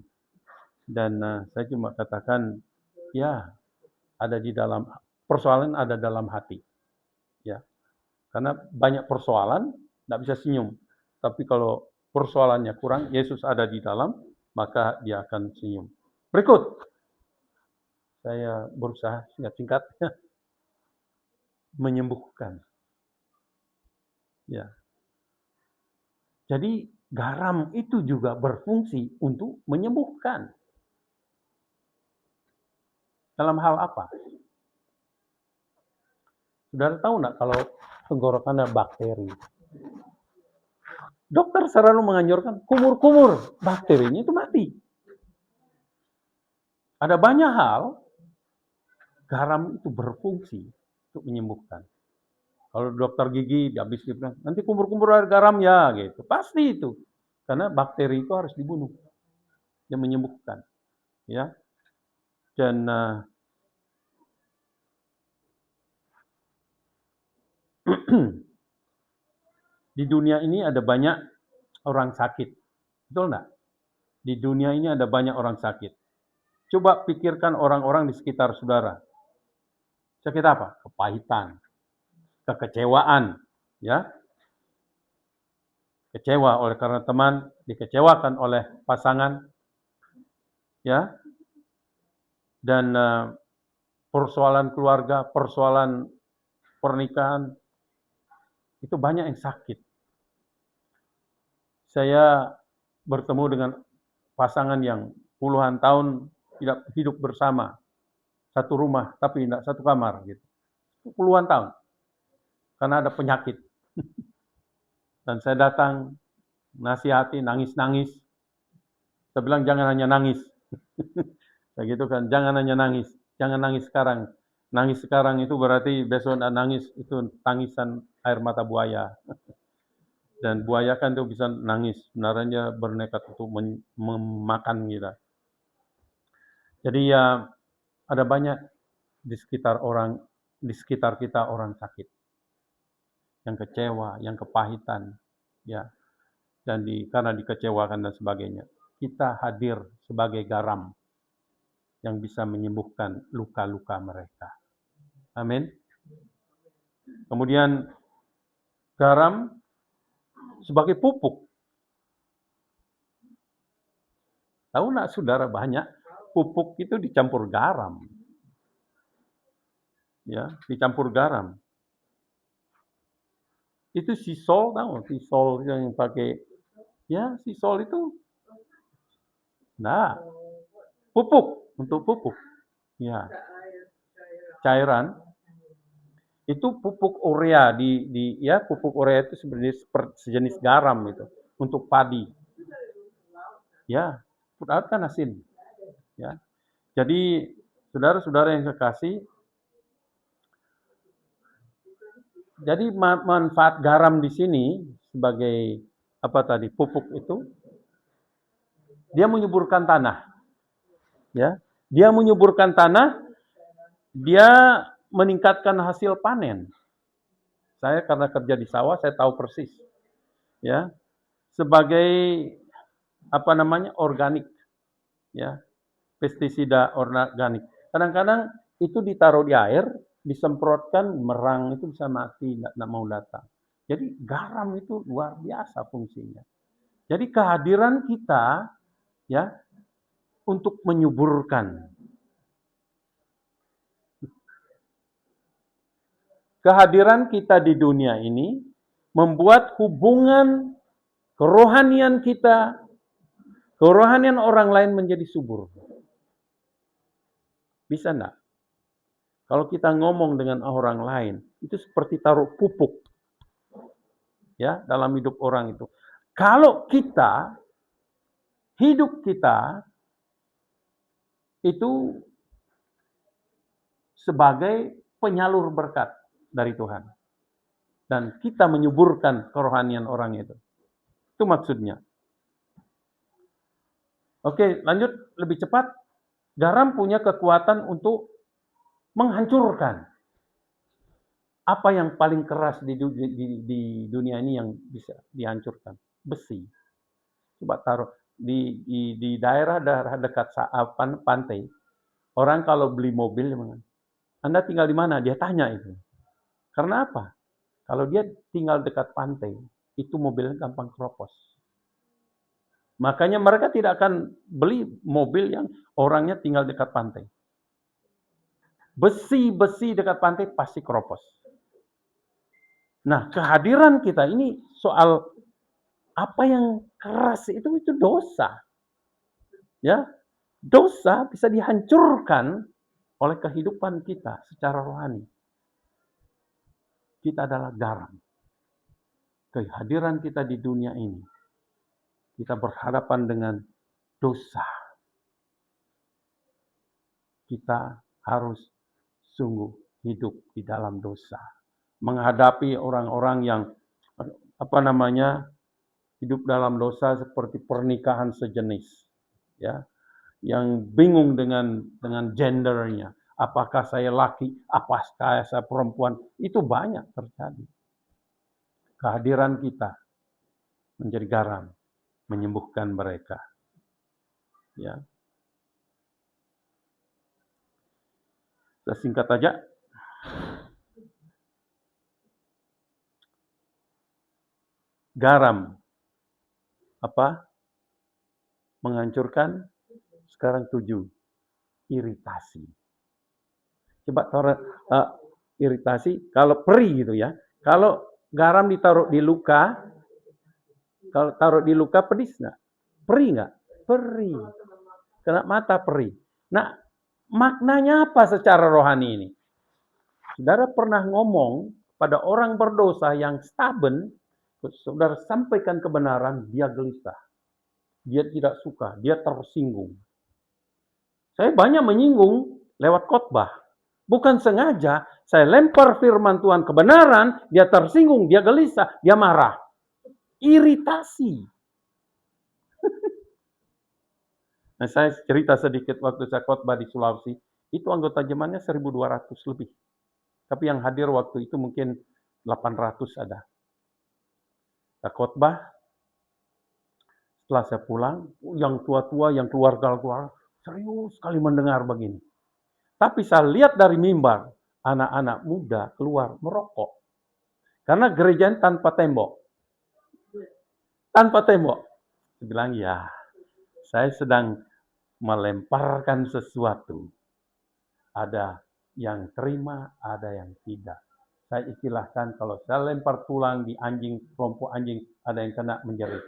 Dan saya cuma katakan, ya, ada di dalam persoalan ada dalam hati. Ya. Karena banyak persoalan, tidak bisa senyum. Tapi kalau persoalannya kurang, Yesus ada di dalam, maka dia akan senyum. Berikut, saya berusaha singkat-singkat menyembuhkan. Ya. Jadi garam itu juga berfungsi untuk menyembuhkan. Dalam hal apa? Saudara tahu nggak kalau tenggorokan ada bakteri? Dokter selalu menganjurkan kumur-kumur, bakterinya itu mati. Ada banyak hal, garam itu berfungsi untuk menyembuhkan. Kalau dokter gigi habis dibilang, nanti kumur-kumur air garam ya, gitu. Pasti itu. Karena bakteri itu harus dibunuh. Dia menyembuhkan. Ya. Dan di dunia ini ada banyak orang sakit. Betul enggak? Di dunia ini ada banyak orang sakit. Coba pikirkan orang-orang di sekitar saudara. Sakit apa? Kepahitan, kekecewaan, ya. Kecewa oleh karena teman, dikecewakan oleh pasangan, ya. Dan persoalan keluarga, persoalan pernikahan, itu banyak yang sakit. Saya bertemu dengan pasangan yang puluhan tahun tidak hidup bersama, satu rumah tapi tidak satu kamar gitu. Puluhan tahun. Karena ada penyakit. Dan saya datang, nasihati, nangis-nangis. Saya bilang jangan hanya nangis. Saya gitu kan, jangan hanya nangis. Jangan nangis sekarang. Nangis sekarang itu berarti besok tidak nangis, itu tangisan air mata buaya. Dan buaya kan itu bisa nangis, sebenarnya bernekat untuk memakan kita. Jadi ya ada banyak di sekitar kita orang sakit, yang kecewa, yang kepahitan, ya, dan karena dikecewakan dan sebagainya. Kita hadir sebagai garam yang bisa menyembuhkan luka-luka mereka. Amin. Kemudian garam sebagai pupuk. Tahu nggak saudara, banyak pupuk itu dicampur garam. Ya, dicampur garam. Itu sisol, tahu? Sisol yang pakai, ya sisol itu, nah, pupuk, untuk pupuk. Ya, cairan. Itu pupuk urea ya pupuk urea itu sejenis garam itu untuk padi. Ya, pupuk kan asin. Ya. Jadi saudara-saudara yang kekasih, jadi manfaat garam di sini sebagai apa tadi pupuk itu, dia menyuburkan tanah. Ya, dia menyuburkan tanah, dia meningkatkan hasil panen. Saya karena kerja di sawah, saya tahu persis. Ya, sebagai apa namanya organik, ya, pestisida organik. Kadang-kadang itu ditaruh di air, disemprotkan, merang itu bisa mati, tidak mau datang. Jadi garam itu luar biasa fungsinya. Jadi kehadiran kita, ya, untuk menyuburkan. Kehadiran kita di dunia ini membuat hubungan kerohanian kita, kerohanian orang lain menjadi subur. Bisa enggak? Kalau kita ngomong dengan orang lain, itu seperti taruh pupuk, ya, dalam hidup orang itu. Kalau kita, hidup kita itu sebagai penyalur berkat dari Tuhan. Dan kita menyuburkan kerohanian orang itu. Itu maksudnya. Oke, lanjut lebih cepat. Garam punya kekuatan untuk menghancurkan. Apa yang paling keras di dunia ini yang bisa dihancurkan? Besi. Coba taruh di daerah dekat pantai. Orang kalau beli mobil, Anda tinggal di mana? Dia tanya itu. Karena apa? Kalau dia tinggal dekat pantai, itu mobilnya gampang keropos. Makanya mereka tidak akan beli mobil yang orangnya tinggal dekat pantai. Besi-besi dekat pantai pasti keropos. Nah, kehadiran kita ini soal apa yang keras itu dosa. Ya, dosa bisa dihancurkan oleh kehidupan kita secara rohani. Kita adalah garam. Kehadiran kita di dunia ini, kita berhadapan dengan dosa. Kita harus sungguh hidup di dalam dosa. Menghadapi orang-orang yang hidup dalam dosa seperti pernikahan sejenis, ya, yang bingung dengan gendernya. Apakah saya laki, apakah saya perempuan? Itu banyak terjadi. Kehadiran kita menjadi garam, menyembuhkan mereka. Ya. Saya singkat aja. Garam menghancurkan. Sekarang 7, iritasi. Coba taruh iritasi, kalau perih gitu ya. Kalau garam ditaruh di luka, kalau taruh di luka pedis nggak? Perih nggak? Perih. Kena mata perih. Nah, maknanya apa secara rohani ini? Saudara pernah ngomong pada orang berdosa yang stubborn, saudara sampaikan kebenaran, dia gelisah. Dia tidak suka, dia tersinggung. Saya banyak menyinggung lewat khotbah. Bukan sengaja, saya lempar firman Tuhan kebenaran, dia tersinggung, dia gelisah, dia marah. Iritasi. Nah, saya cerita sedikit waktu saya khotbah di Sulawesi, itu anggota jemaatnya 1.200 lebih. Tapi yang hadir waktu itu mungkin 800 ada. Saya khotbah, setelah saya pulang, yang tua-tua, yang keluarga-keluarga, serius sekali mendengar begini. Tapi saya lihat dari mimbar, anak-anak muda keluar merokok. Karena gerejanya tanpa tembok. Tanpa tembok. Saya bilang, ya, saya sedang melemparkan sesuatu. Ada yang terima, ada yang tidak. Saya istilahkan kalau saya lempar tulang di anjing, kelompok anjing, ada yang kena menjerit.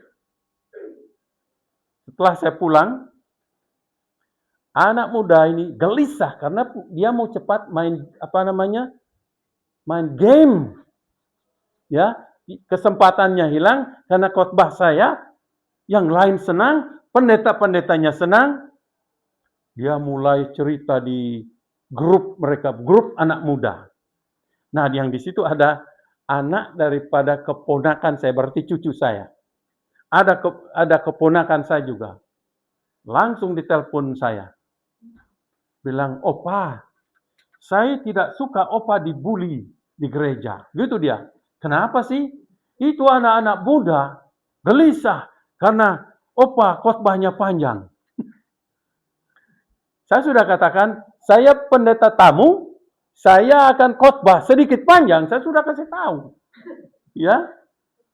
Setelah saya pulang, anak muda ini gelisah karena dia mau cepat main main game. Ya, kesempatannya hilang karena khotbah saya, yang lain senang, pendeta-pendetanya senang. Dia mulai cerita di grup mereka, grup anak muda. Nah, yang di situ ada anak daripada keponakan saya, berarti cucu saya. Ada keponakan saya juga. Langsung ditelepon saya. Bilang, "Opa, saya tidak suka Opa dibully di gereja." Gitu dia. Kenapa sih? Itu anak-anak muda gelisah karena Opa khotbahnya panjang. Saya sudah katakan, saya pendeta tamu, saya akan khotbah sedikit panjang, saya sudah kasih tahu. Ya.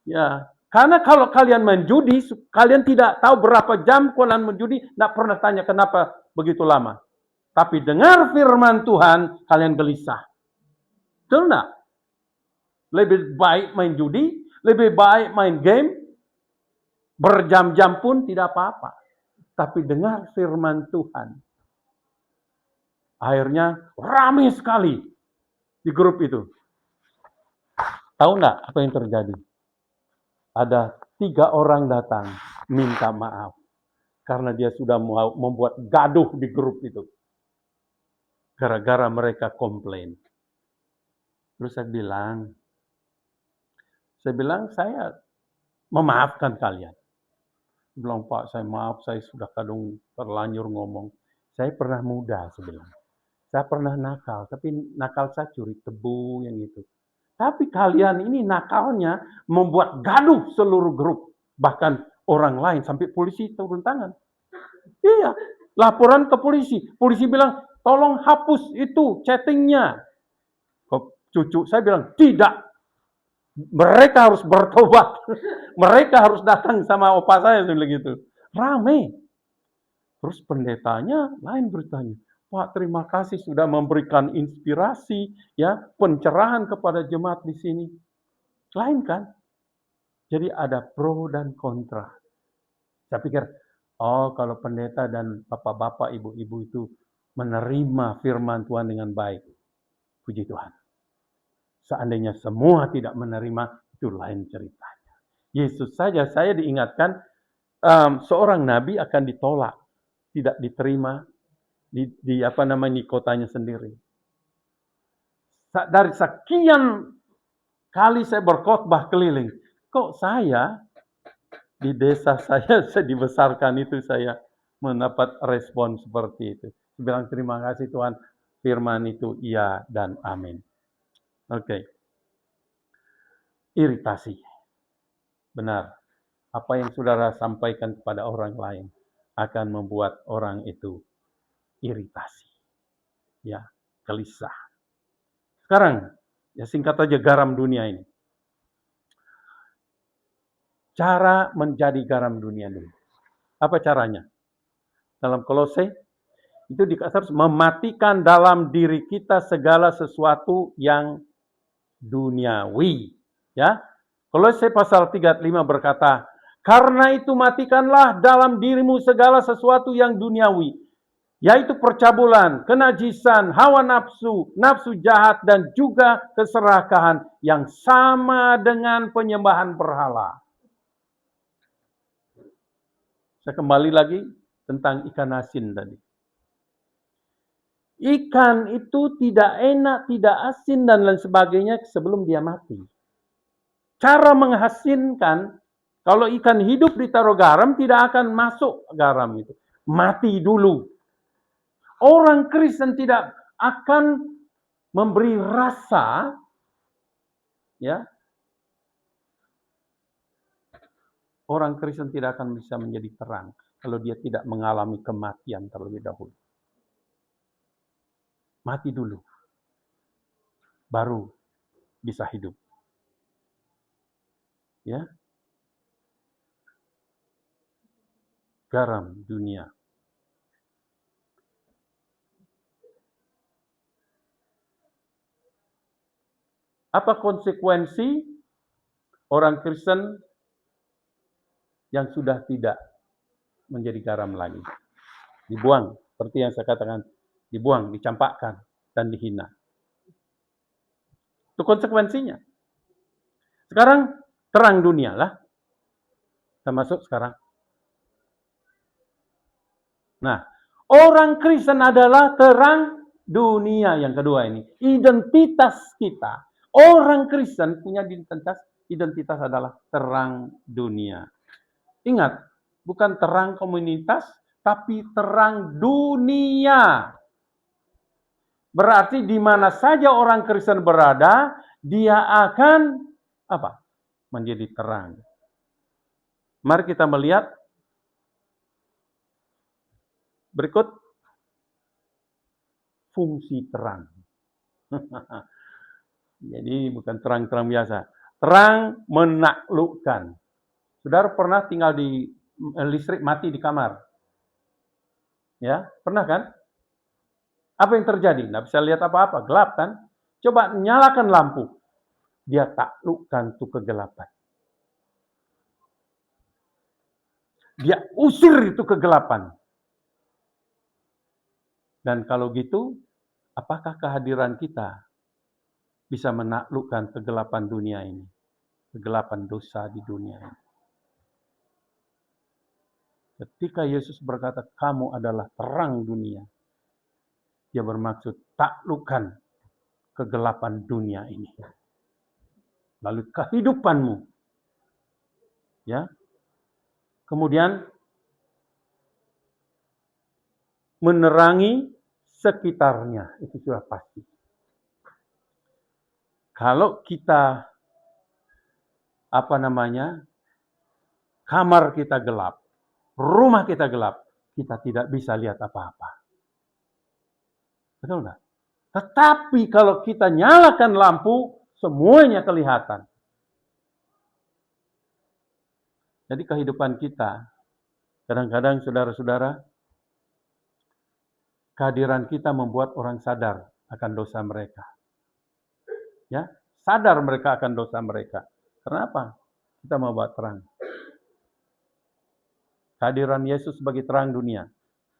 Ya. Karena kalau kalian main judi, kalian tidak tahu berapa jam kalian menjudi, tidak pernah tanya kenapa begitu lama. Tapi dengar firman Tuhan, kalian gelisah. Betul enggak? Lebih baik main judi, lebih baik main game, berjam-jam pun tidak apa-apa. Tapi dengar firman Tuhan. Akhirnya ramai sekali di grup itu. Tahu enggak apa yang terjadi? Ada 3 orang datang minta maaf. Karena dia sudah membuat gaduh di grup itu. Gara-gara mereka komplain. Terus saya bilang, saya memaafkan kalian. Saya bilang, Pak, saya maaf, saya sudah kadang terlanjur ngomong. Saya pernah muda, saya bilang. Saya pernah nakal, tapi nakal saya curi tebu yang itu. Tapi kalian ini nakalnya membuat gaduh seluruh grup. Bahkan orang lain, sampai polisi turun tangan. Iya, laporan ke polisi. Polisi bilang, tolong hapus itu chattingnya. Cucu saya bilang, tidak. Mereka harus bertobat. Mereka harus datang sama opa saya, gitu. Rame. Terus pendetanya lain beritanya. Pak, terima kasih sudah memberikan inspirasi, ya, pencerahan kepada jemaat di sini. Lain kan? Jadi ada pro dan kontra. Saya pikir, oh kalau pendeta dan bapak-bapak, ibu-ibu itu menerima firman Tuhan dengan baik. Puji Tuhan. Seandainya semua tidak menerima, itu lain ceritanya. Yesus saja, saya diingatkan, seorang nabi akan ditolak, tidak diterima di kotanya sendiri. Dari sekian kali saya berkhotbah keliling, kok saya di desa saya dibesarkan itu saya mendapat respon seperti itu. Saya bilang terima kasih Tuhan, firman itu iya dan amin. Oke. Iritasi. Benar. Apa yang saudara sampaikan kepada orang lain akan membuat orang itu iritasi. Ya, gelisah. Sekarang, ya singkat aja garam dunia ini. Cara menjadi garam dunia dulu. Apa caranya? Dalam Kolose, itu dikatakan mematikan dalam diri kita segala sesuatu yang duniawi. Ya, Kolose pasal 3:5 berkata, karena itu matikanlah dalam dirimu segala sesuatu yang duniawi, yaitu percabulan, kenajisan, hawa nafsu, nafsu jahat, dan juga keserakahan yang sama dengan penyembahan berhala. Saya kembali lagi tentang ikan asin tadi. Ikan itu tidak enak, tidak asin, dan lain sebagainya sebelum dia mati. Cara mengasinkan, kalau ikan hidup ditaruh garam, tidak akan masuk garam itu. Mati dulu. Orang Kristen tidak akan memberi rasa, ya. Orang Kristen tidak akan bisa menjadi terang kalau dia tidak mengalami kematian terlebih dahulu. Mati dulu, baru bisa hidup. Ya, garam dunia. Apa konsekuensi orang Kristen yang sudah tidak menjadi garam lagi? Dibuang, seperti yang saya katakan, dibuang, dicampakkan, dan dihina. Itu konsekuensinya. Sekarang terang dunia lah. Kita masuk sekarang. Nah, orang Kristen adalah terang dunia yang kedua ini. Identitas kita. Orang Kristen punya identitas adalah terang dunia. Ingat, bukan terang komunitas, tapi terang dunia. Berarti di mana saja orang Kristen berada, dia akan apa? Menjadi terang. Mari kita melihat berikut fungsi terang. Jadi bukan terang-terang biasa. Terang menaklukkan. Saudara pernah tinggal di listrik mati di kamar? Ya, pernah kan? Apa yang terjadi? Nggak bisa lihat apa-apa, gelap kan? Coba nyalakan lampu. Dia taklukkan tuh kegelapan. Dia usir itu kegelapan. Dan kalau gitu, apakah kehadiran kita bisa menaklukkan kegelapan dunia ini? Kegelapan dosa di dunia ini. Ketika Yesus berkata, kamu adalah terang dunia. Dia bermaksud taklukkan kegelapan dunia ini. Lalu kehidupanmu. Ya. Kemudian menerangi sekitarnya. Itu sudah pasti. Kalau kita kamar kita gelap, rumah kita gelap, kita tidak bisa lihat apa-apa. Betul nggak? Tetapi kalau kita nyalakan lampu, semuanya kelihatan. Jadi kehidupan kita Kadang-kadang saudara-saudara, kehadiran kita membuat orang sadar akan dosa mereka. Ya, sadar mereka akan dosa mereka. Kenapa? Kita mau buat terang. Kehadiran Yesus sebagai terang dunia.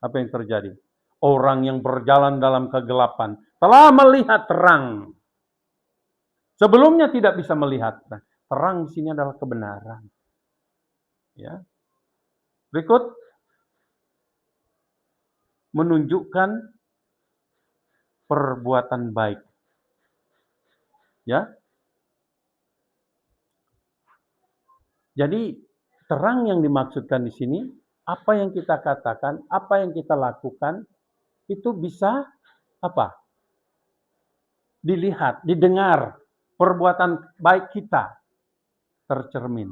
Apa yang terjadi? Orang yang berjalan dalam kegelapan telah melihat terang. Sebelumnya tidak bisa melihat. Nah, terang di sini adalah kebenaran. Ya. Berikut menunjukkan perbuatan baik. Ya. Jadi terang yang dimaksudkan di sini, apa yang kita katakan, apa yang kita lakukan, itu bisa apa? Dilihat, didengar, perbuatan baik kita tercermin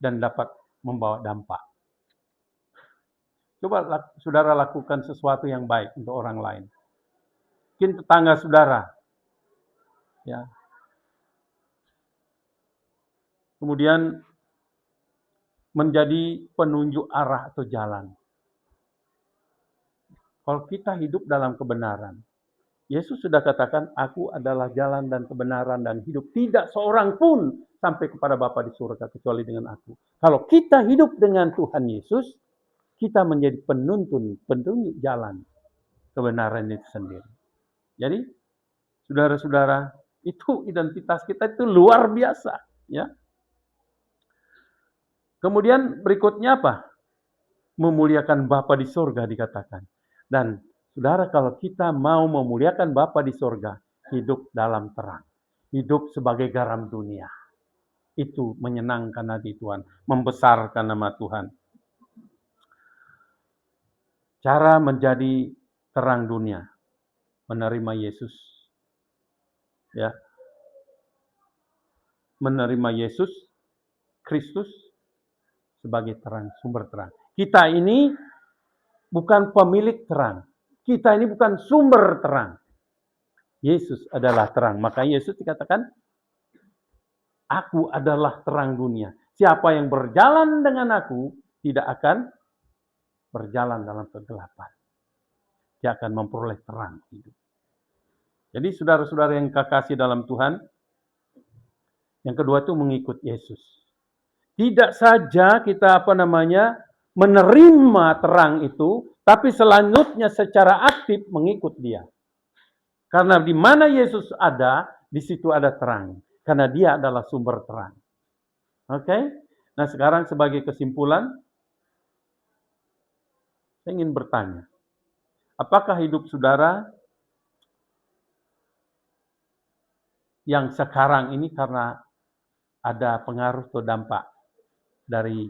dan dapat membawa dampak. Coba saudara lakukan sesuatu yang baik untuk orang lain. Mungkin tetangga saudara, ya. Kemudian menjadi penunjuk arah atau jalan. Kalau kita hidup dalam kebenaran, Yesus sudah katakan, aku adalah jalan dan kebenaran dan hidup. Tidak seorang pun sampai kepada Bapa di surga kecuali dengan aku. Kalau kita hidup dengan Tuhan Yesus, kita menjadi penunjuk jalan kebenaran itu sendiri. Jadi, saudara-saudara, itu identitas kita itu luar biasa. Ya. Kemudian berikutnya apa? Memuliakan Bapa di surga dikatakan. Dan saudara, kalau kita mau memuliakan Bapa di surga, hidup dalam terang. Hidup sebagai garam dunia. Itu menyenangkan hati Tuhan. Membesarkan nama Tuhan. Cara menjadi terang dunia. Menerima Yesus. Ya. Menerima Yesus Kristus sebagai terang, sumber terang. Kita ini bukan pemilik terang. Kita ini bukan sumber terang. Yesus adalah terang. Maka Yesus dikatakan, aku adalah terang dunia. Siapa yang berjalan dengan aku tidak akan berjalan dalam kegelapan. Dia akan memperoleh terang hidup. Jadi saudara-saudara yang kekasih dalam Tuhan, yang kedua itu mengikut Yesus. Tidak saja kita menerima terang itu, tapi selanjutnya secara aktif mengikut dia. Karena di mana Yesus ada, di situ ada terang. Karena dia adalah sumber terang. Oke? Nah sekarang sebagai kesimpulan, saya ingin bertanya. Apakah hidup saudara yang sekarang ini karena ada pengaruh atau dampak dari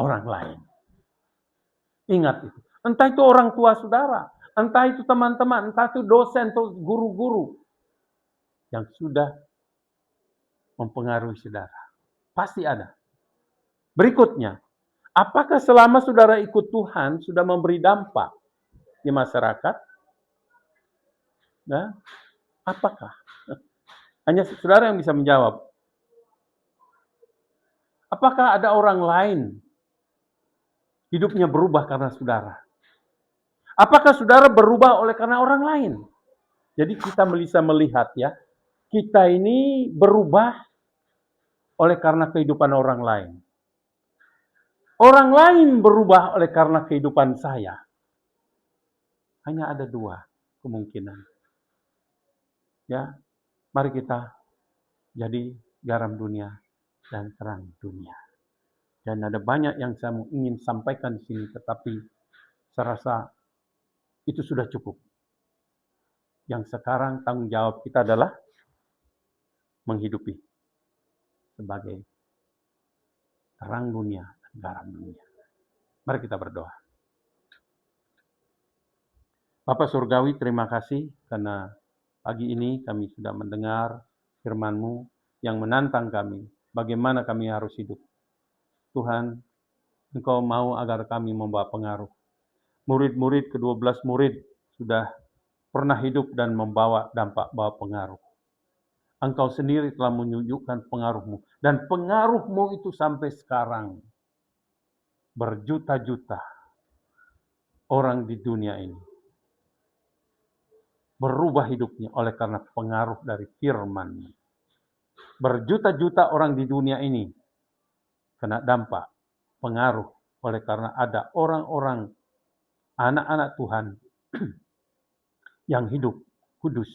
orang lain? Ingat itu. Entah itu orang tua saudara, entah itu teman-teman, entah itu dosen atau guru-guru yang sudah mempengaruhi saudara. Pasti ada. Berikutnya, apakah selama saudara ikut Tuhan sudah memberi dampak di masyarakat? Nah, apakah? Hanya saudara yang bisa menjawab. Apakah ada orang lain hidupnya berubah karena saudara? Apakah saudara berubah oleh karena orang lain? Jadi kita bisa melihat ya, kita ini berubah oleh karena kehidupan orang lain. Orang lain berubah oleh karena kehidupan saya. Hanya ada dua kemungkinan. Ya, mari kita jadi garam dunia dan terang dunia. Dan ada banyak yang saya ingin sampaikan di sini, tetapi saya rasa itu sudah cukup. Yang sekarang tanggung jawab kita adalah menghidupi sebagai terang dunia dan garam dunia. Mari kita berdoa. Bapa Surgawi, terima kasih karena pagi ini kami sudah mendengar firman-Mu yang menantang kami. Bagaimana kami harus hidup. Tuhan, Engkau mau agar kami membawa pengaruh. Murid-murid, ke-12 murid sudah pernah hidup dan membawa dampak, bawa pengaruh. Engkau sendiri telah menunjukkan pengaruh-Mu. Dan pengaruh-Mu itu sampai sekarang. berjuta-juta orang di dunia ini berubah hidupnya oleh karena pengaruh dari firman. Berjuta-juta orang di dunia ini kena dampak, pengaruh oleh karena ada orang-orang, anak-anak Tuhan yang hidup kudus,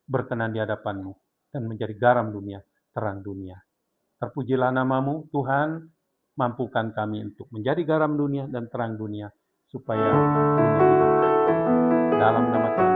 berkenan di hadapan-Mu, dan menjadi garam dunia, terang dunia. Terpujilah nama-Mu, Tuhan, mampukan kami untuk menjadi garam dunia dan terang dunia, supaya dunia hidup. Dalam nama Tuhan